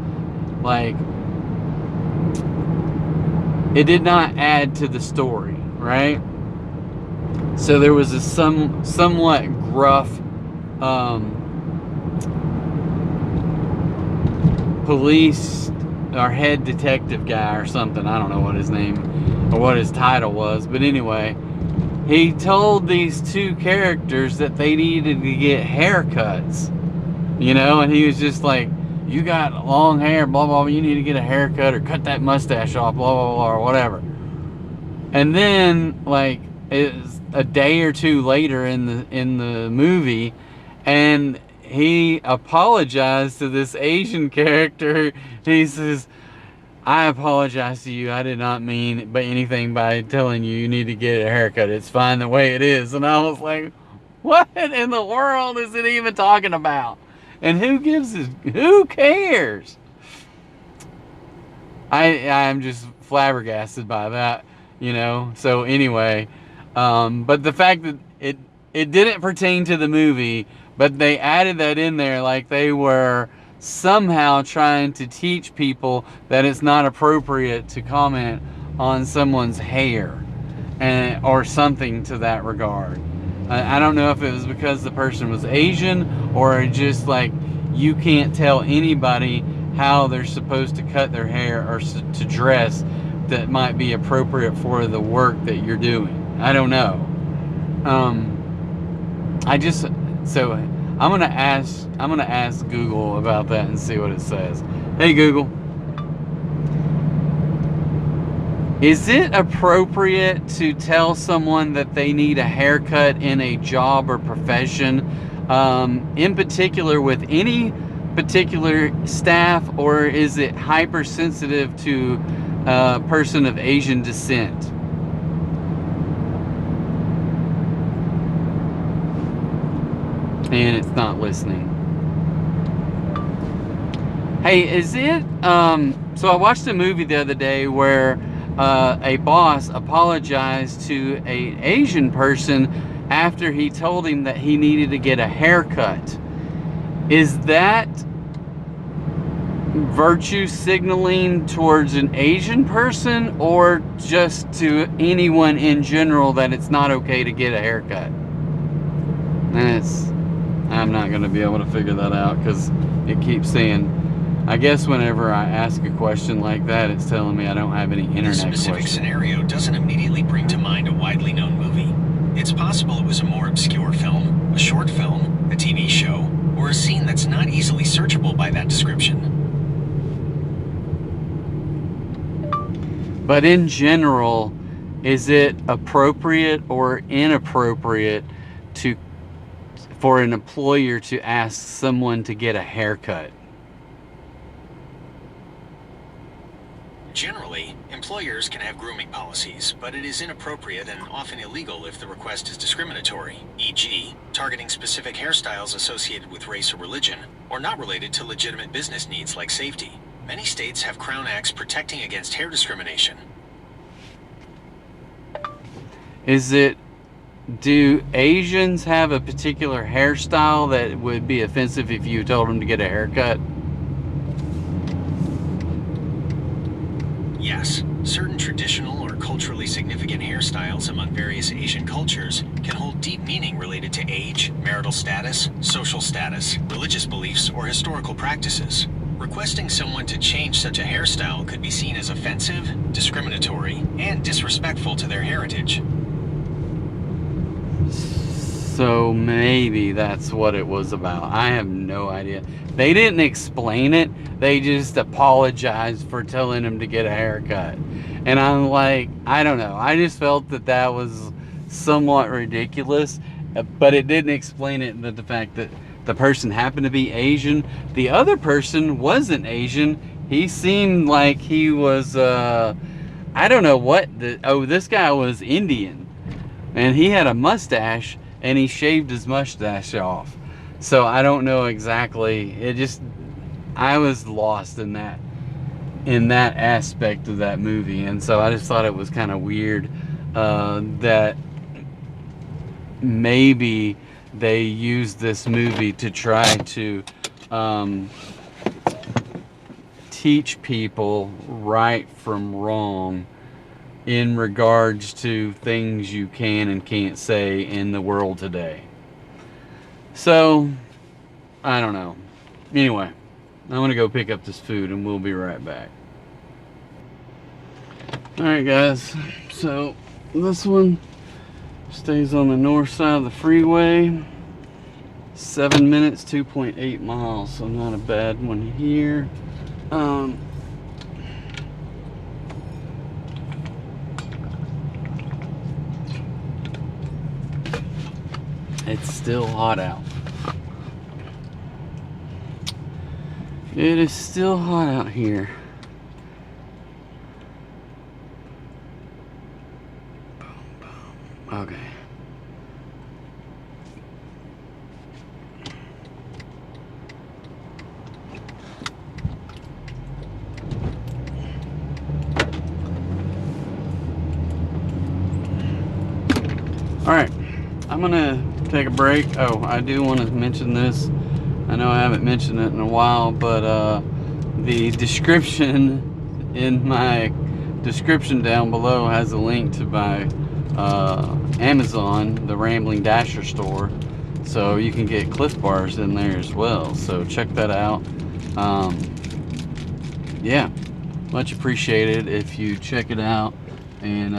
like, it did not add to the story, right? So there was a somewhat gruff police or head detective guy or something. I don't know what his name or what his title was, but anyway, he told these 2 characters that they needed to get haircuts, you know, and he was just like, you got long hair, blah, blah, blah, you need to get a haircut or cut that mustache off, blah, blah, blah, or whatever. And then, like, it's a day or 2 later in the movie, and he apologized to this Asian character. He says, I apologize to you. I did not mean by anything by telling you need to get a haircut. It's fine the way it is. And I was like, what in the world is it even talking about? And who cares? I'm just flabbergasted by that, you know. So anyway, but the fact that it didn't pertain to the movie, But they added that in there like they were somehow trying to teach people that it's not appropriate to comment on someone's hair or something to that regard. I don't know if it was because the person was Asian or just like you can't tell anybody how they're supposed to cut their hair or to dress that might be appropriate for the work that you're doing. I don't know. So I'm gonna ask Google about that and see what it says. Hey Google, is it appropriate to tell someone that they need a haircut in a job or profession, in particular with any particular staff, or is it hypersensitive to a person of Asian descent? And it's not listening. Hey, is it, so I watched a movie the other day where a boss apologized to an Asian person after he told him that he needed to get a haircut. Is that virtue signaling towards an Asian person or just to anyone in general that it's not okay to get a haircut? I'm not going to be able to figure that out because it keeps saying, I guess whenever I ask a question like that, it's telling me I don't have any internet questions. This specific scenario doesn't immediately bring to mind a widely known movie. It's possible it was a more obscure film, a short film, a TV show, or a scene that's not easily searchable by that description. But in general, is it appropriate or inappropriate for an employer to ask someone to get a haircut? Generally, employers can have grooming policies, but it is inappropriate and often illegal if the request is discriminatory, e.g., targeting specific hairstyles associated with race or religion, or not related to legitimate business needs like safety. Many states have Crown Acts protecting against hair discrimination. Do Asians have a particular hairstyle that would be offensive if you told them to get a haircut? Yes, certain traditional or culturally significant hairstyles among various Asian cultures can hold deep meaning related to age, marital status, social status, religious beliefs, or historical practices. Requesting someone to change such a hairstyle could be seen as offensive, discriminatory, and disrespectful to their heritage. So maybe that's what it was about. I have no idea. They didn't explain it. They just apologized for telling him to get a haircut. And I'm like, I don't know. I just felt that was somewhat ridiculous. But it didn't explain it, the fact that the person happened to be Asian. The other person wasn't Asian. He seemed like he was, I don't know what. This guy was Indian. And he had a mustache. And he shaved his mustache off. So I don't know exactly. I was lost in that aspect of that movie. And so I just thought it was kind of weird that maybe they used this movie to try to teach people right from wrong in regards to things you can and can't say in the world today. So, I don't know. Anyway, I'm gonna go pick up this food and we'll be right back. Alright guys, so this one stays on the north side of the freeway. 7 minutes, 2.8 miles, so not a bad one here. It's still hot out. It is still hot out here. Okay. All right. I'm gonna take a break. Oh, I do want to mention this. I know I haven't mentioned it in a while, but the description in my description down below has a link to my Amazon, the Rambling Dasher store, so you can get Cliff Bars in there as well. So check that out. Yeah, much appreciated if you check it out and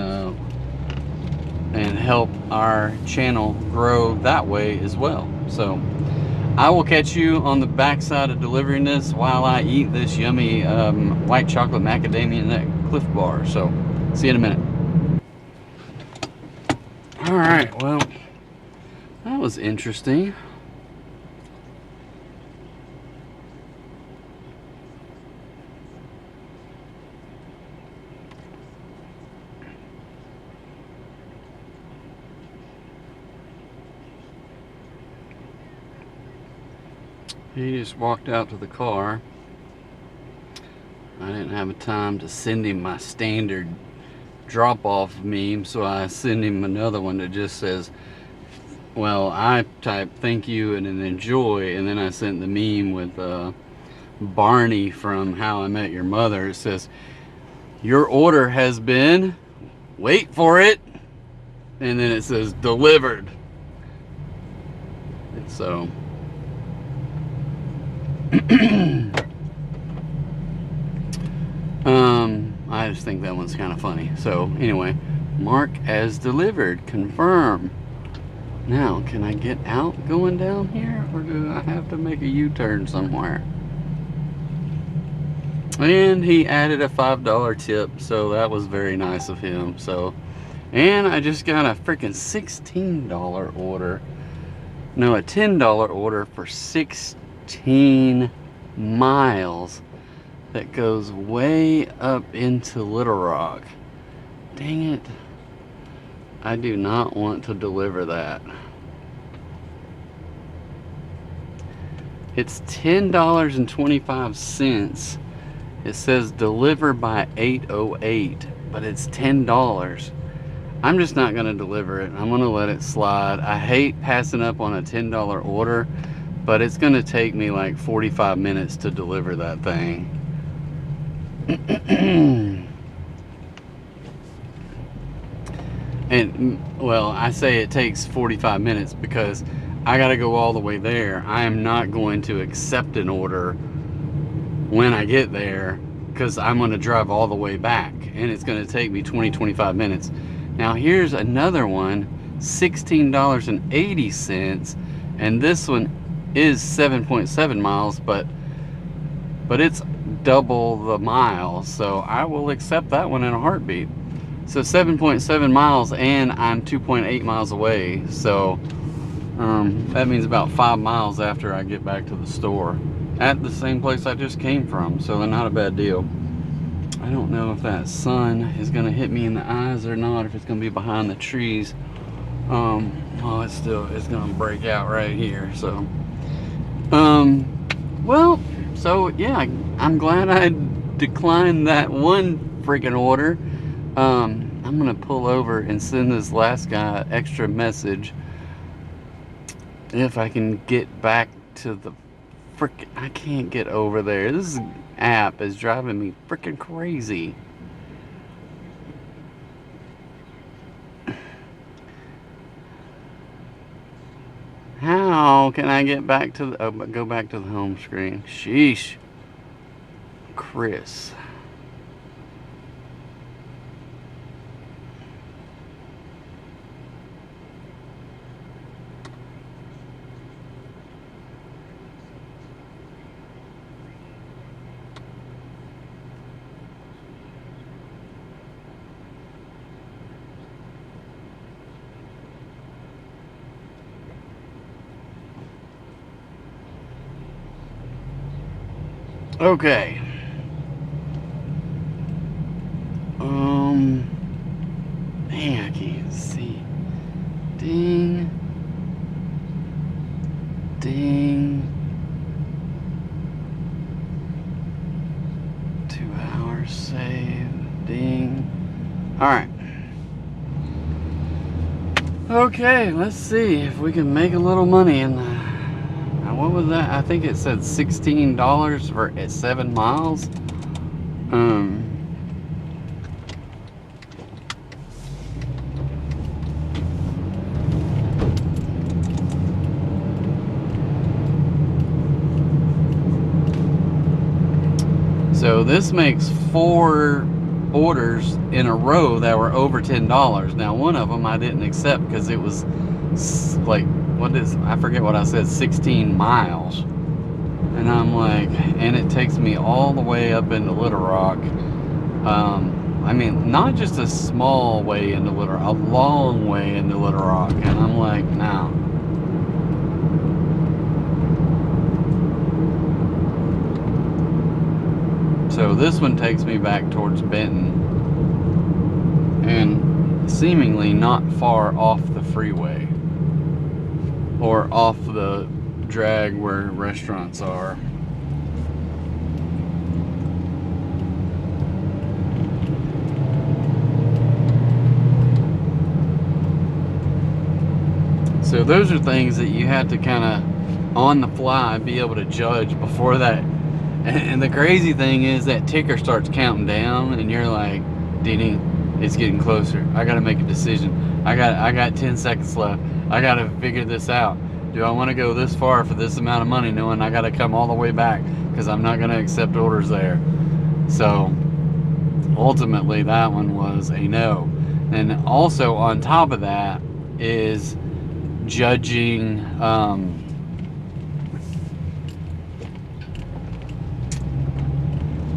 help our channel grow that way as well. So I will catch you on the backside of delivering this while I eat this yummy white chocolate macadamia nut Cliff Bar. So see you in a minute. All right, well, that was interesting. He just walked out to the car. I didn't have a time to send him my standard drop-off meme, so I send him another one that just says, well, I type thank you and then enjoy, and then I sent the meme with Barney from How I Met Your Mother. It says, your order has been, wait for it, and then it says delivered. So I just think that one's kind of funny. So anyway, mark as delivered, confirm. Now, can I get out going down here, or do I have to make a U-turn somewhere? And he added a $5 tip, so that was very nice of him. So, and I just got a freaking $16 order. No, a $10 order for 16 miles that goes way up into Little Rock. Dang it. I do not want to deliver that. It's $10.25. It says deliver by 8:08, but it's $10. I'm just not going to deliver it. I'm going to let it slide. I hate passing up on a $10 order, but it's going to take me like 45 minutes to deliver that thing. And, well, I say it takes 45 minutes because I got to go all the way there. I am not going to accept an order when I get there because I'm going to drive all the way back, and it's going to take me 20-25 minutes. Now here's another one, $16.80, and this one is 7.7 miles, but it's double the miles, so I will accept that one in a heartbeat. So 7.7 miles, and I'm 2.8 miles away, so that means about 5 miles after I get back to the store at the same place I just came from, so they're not a bad deal. I don't know if that sun is going to hit me in the eyes or not, if it's going to be behind the trees. Well, it's going to break out right here, so well, so yeah, I'm glad I declined that one freaking order. I'm going to pull over and send this last guy an extra message if I can get back to the frickin', I can't get over there. This app is driving me freaking crazy. How can I get back to the, go back to the home screen? Sheesh. Chris. Okay. Man, I can't see. Ding. Ding. 2 hours saved. Ding. Alright. Okay, let's see if we can make a little money in what was that? I think it said $16 for 7 miles. So this makes 4 orders in a row that were over $10. Now one of them I didn't accept because it was like, I forget what I said, 16 miles. And I'm like, and it takes me all the way up into Little Rock. I mean, not just a small way into Little Rock, a long way into Little Rock. And I'm like, no. So this one takes me back towards Benton and seemingly not far off the freeway or off the drag where restaurants are. So those are things that you have to kind of on the fly be able to judge before that. And the crazy thing is that ticker starts counting down and you're like, ding, it's getting closer. I gotta make a decision. I got 10 seconds left. I gotta figure this out. Do I want to go this far for this amount of money knowing I gotta come all the way back because I'm not gonna accept orders there? So ultimately that one was a no. And also on top of that is judging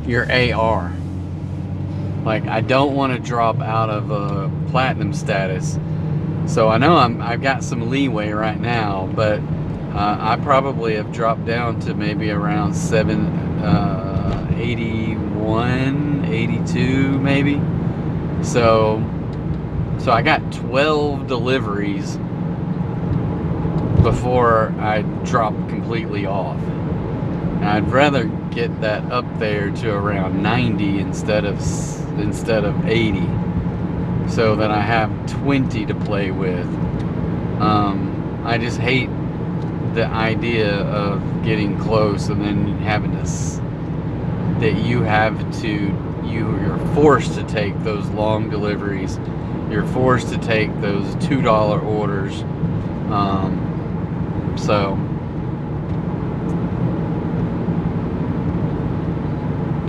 your AR. Like, I don't want to drop out of a platinum status, so I know I've got some leeway right now, but I probably have dropped down to maybe around 81, 82 maybe. So I got 12 deliveries before I drop completely off. And I'd rather get that up there to around 90 instead of 80, so that I have 20 to play with. I just hate the idea of getting close and then having to you're forced to take those long deliveries. You're forced to take those $2 orders. So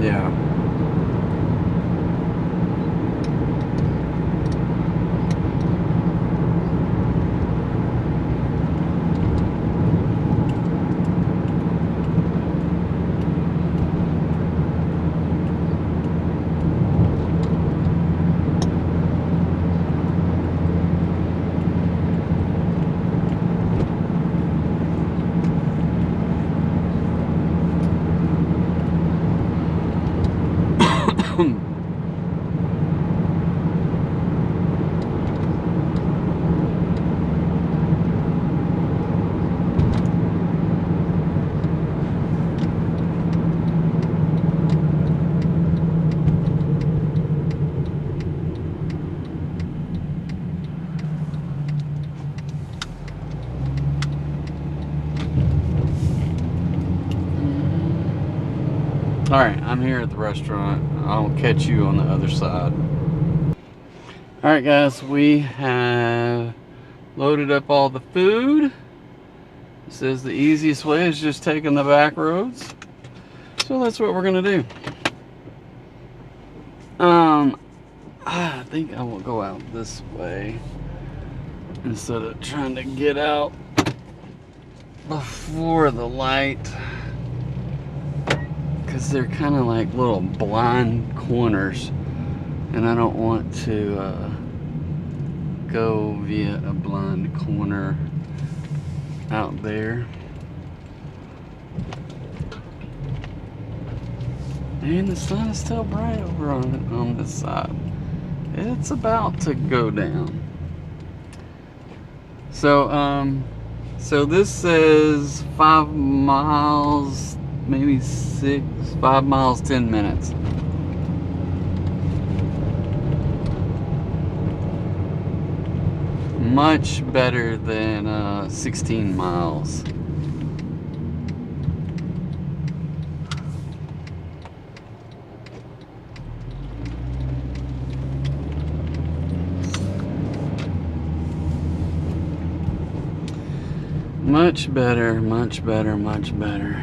yeah. Alright, I'm here at the restaurant. I'll catch you on the other side. Alright guys, we have loaded up all the food. It says the easiest way is just taking the back roads. So that's what we're gonna do. I think I will go out this way instead of trying to get out before the light, because they're kind of like little blind corners and I don't want to go via a blind corner out there. And the sun is still bright over on this side. It's about to go down. So so this says 5 miles, maybe 5 miles, 10 minutes. much better than 16 miles. Much better, much better, much better.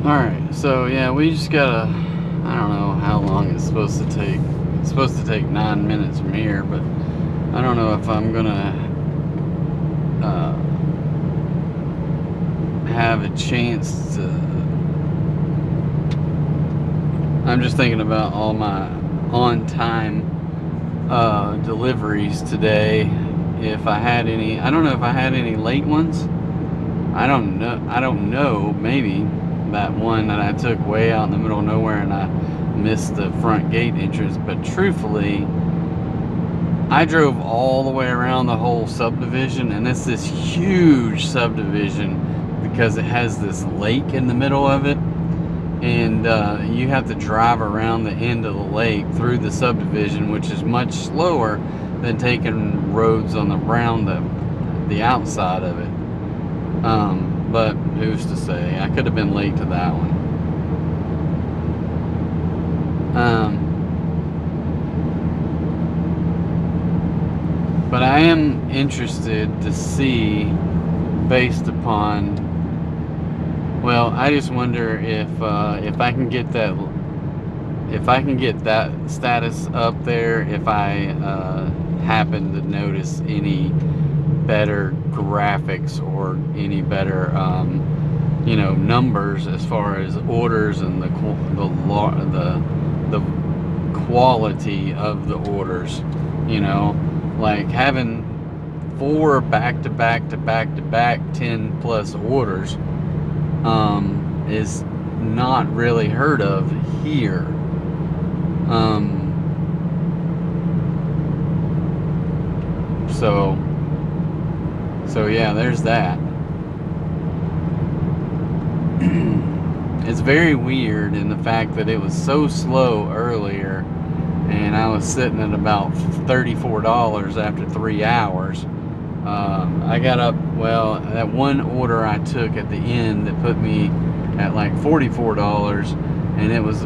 Alright, so yeah, we just gotta, I don't know how long it's supposed to take. It's supposed to take 9 minutes from here, but I don't know if I'm gonna have a chance to. I'm just thinking about all my on-time deliveries today. If I had any, I don't know if I had any late ones. I don't know, maybe. That one that I took way out in the middle of nowhere and I missed the front gate entrance, but truthfully I drove all the way around the whole subdivision, and it's this huge subdivision because it has this lake in the middle of it, and you have to drive around the end of the lake through the subdivision, which is much slower than taking roads on the outside of it. But who's to say? I could have been late to that one. But I am interested to see, based upon, well, I just wonder if I can get that, status up there, if I happen to notice any better graphics or any better numbers as far as orders and the quality of the orders, like having 4 back-to-back 10 plus orders is not really heard of here. So yeah, there's that. It's very weird in the fact that it was so slow earlier, and I was sitting at about $34 after 3 hours. I got up, well, that one order I took at the end that put me at like $44, and it was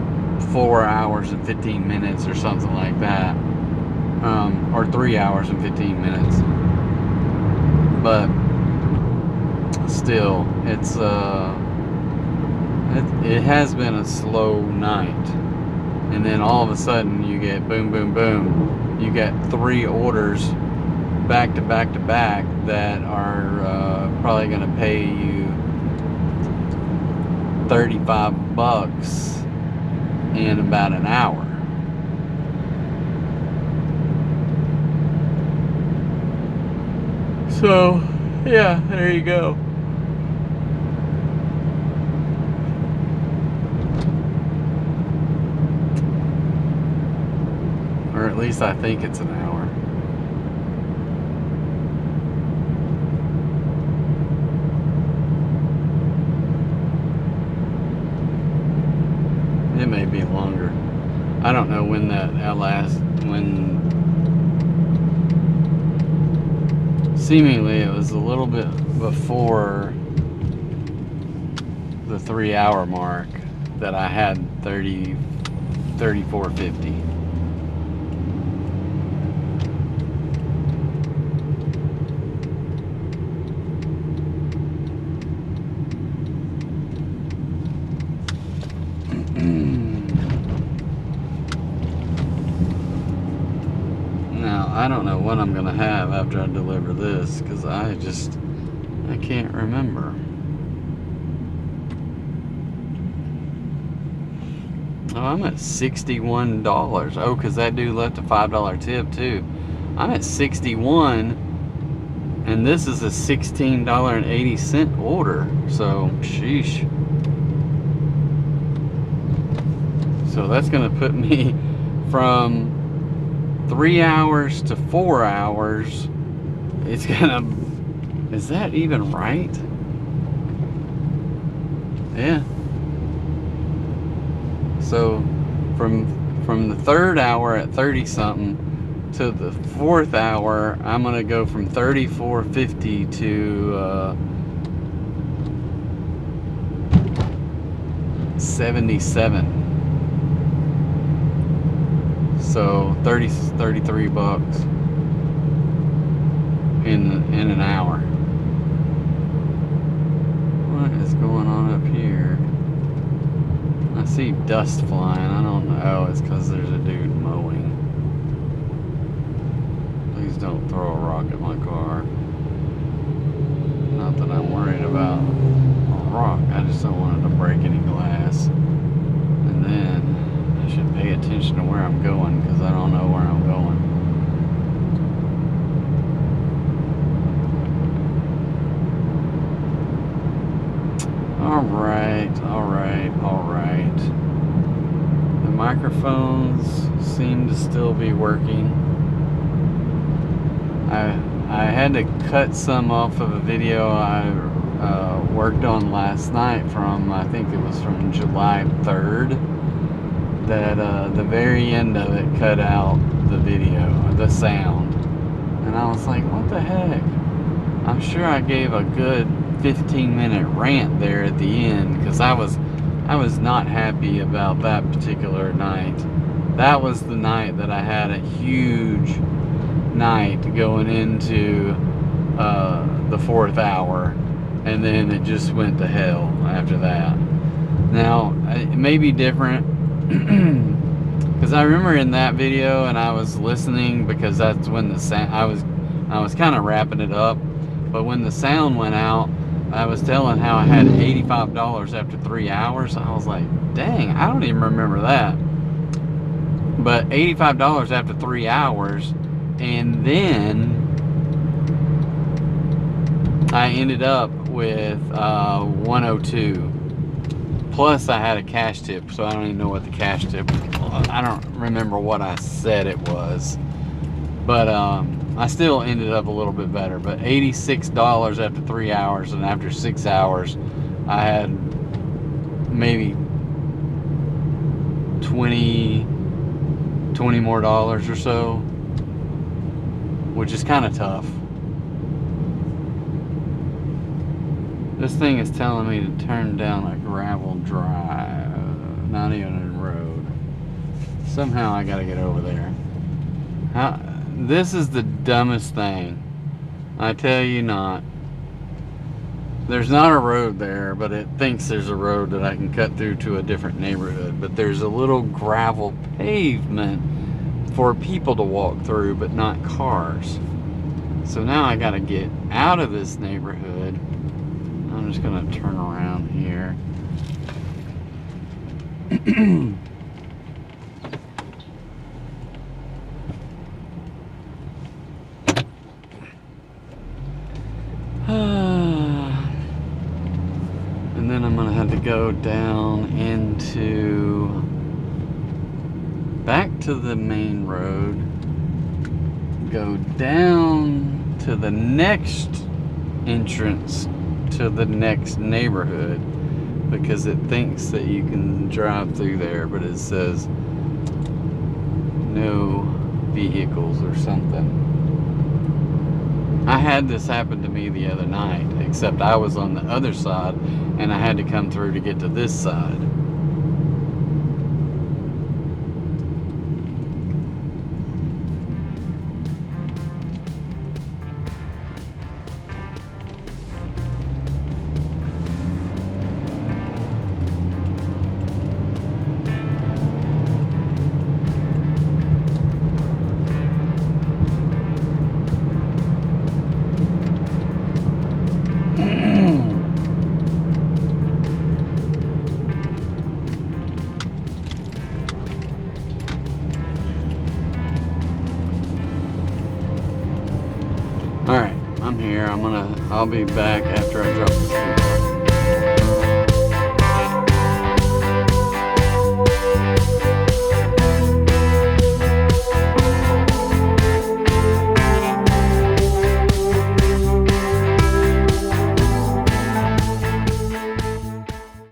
4 hours and 15 minutes or something like that, or 3 hours and 15 minutes. But still, it has been a slow night, and then all of a sudden you get boom, boom, boom. You get 3 orders back to back to back that are probably going to pay you $35 in about an hour. So, yeah, there you go. Or at least I think it's an hour. It may be longer. I don't know when seemingly it was a little bit before the 3 hour mark that I had 34.50. I don't know what I'm gonna have after I deliver this, because I can't remember. Oh, I'm at $61. Oh, because that dude left a $5 tip too. I'm at 61, and this is a $16.80 order. So, sheesh. So that's gonna put me from 3 hours to 4 hours. It's gonna, is that even right? Yeah. So from the third hour at 30 something to the fourth hour, I'm gonna go from 34.50 to 77. So 33 bucks in an hour. What is going on up here? I see dust flying. I don't know. Oh, it's because there's a dude mowing. Please don't throw a rock at my car. Not that I'm worried about a rock. I just don't want it to break any glass. And then I should pay attention to where I'm going, because I don't know where I'm going. All right. The microphones seem to still be working. I had to cut some off of a video I worked on last night from, I think it was from July 3rd, that the very end of it cut out the video, the sound. And I was like, what the heck? I'm sure I gave a good 15-minute rant there at the end, because I was not happy about that particular night. That was the night that I had a huge night going into the fourth hour, and then it just went to hell after that. Now, it may be different, because I remember in that video, and I was listening, because that's when the sound, I was kind of wrapping it up, but when the sound went out, I was telling how I had $85 after 3 hours. I was like, dang, I don't even remember that. But $85 after 3 hours, and then I ended up with 102. Plus I had a cash tip, so I don't even know what the cash tip was. I don't remember what I said it was. But I still ended up a little bit better. But $86 after 3 hours, and after 6 hours, I had maybe 20 more dollars or so, which is kind of tough. This thing is telling me to turn down a gravel drive, not even a road. Somehow I gotta get over there. This is the dumbest thing. I tell you not. There's not a road there, but it thinks there's a road that I can cut through to a different neighborhood. But there's a little gravel pavement for people to walk through, but not cars. So now I gotta get out of this neighborhood. I'm just gonna turn around here. And then I'm gonna have to go down into back to the main road, go down to the next entrance to the next neighborhood, because it thinks that you can drive through there, but it says no vehicles or something. I had this happen to me the other night, except I was on the other side and I had to come through to get to this side. I'm here. I'll be back after I drop this video.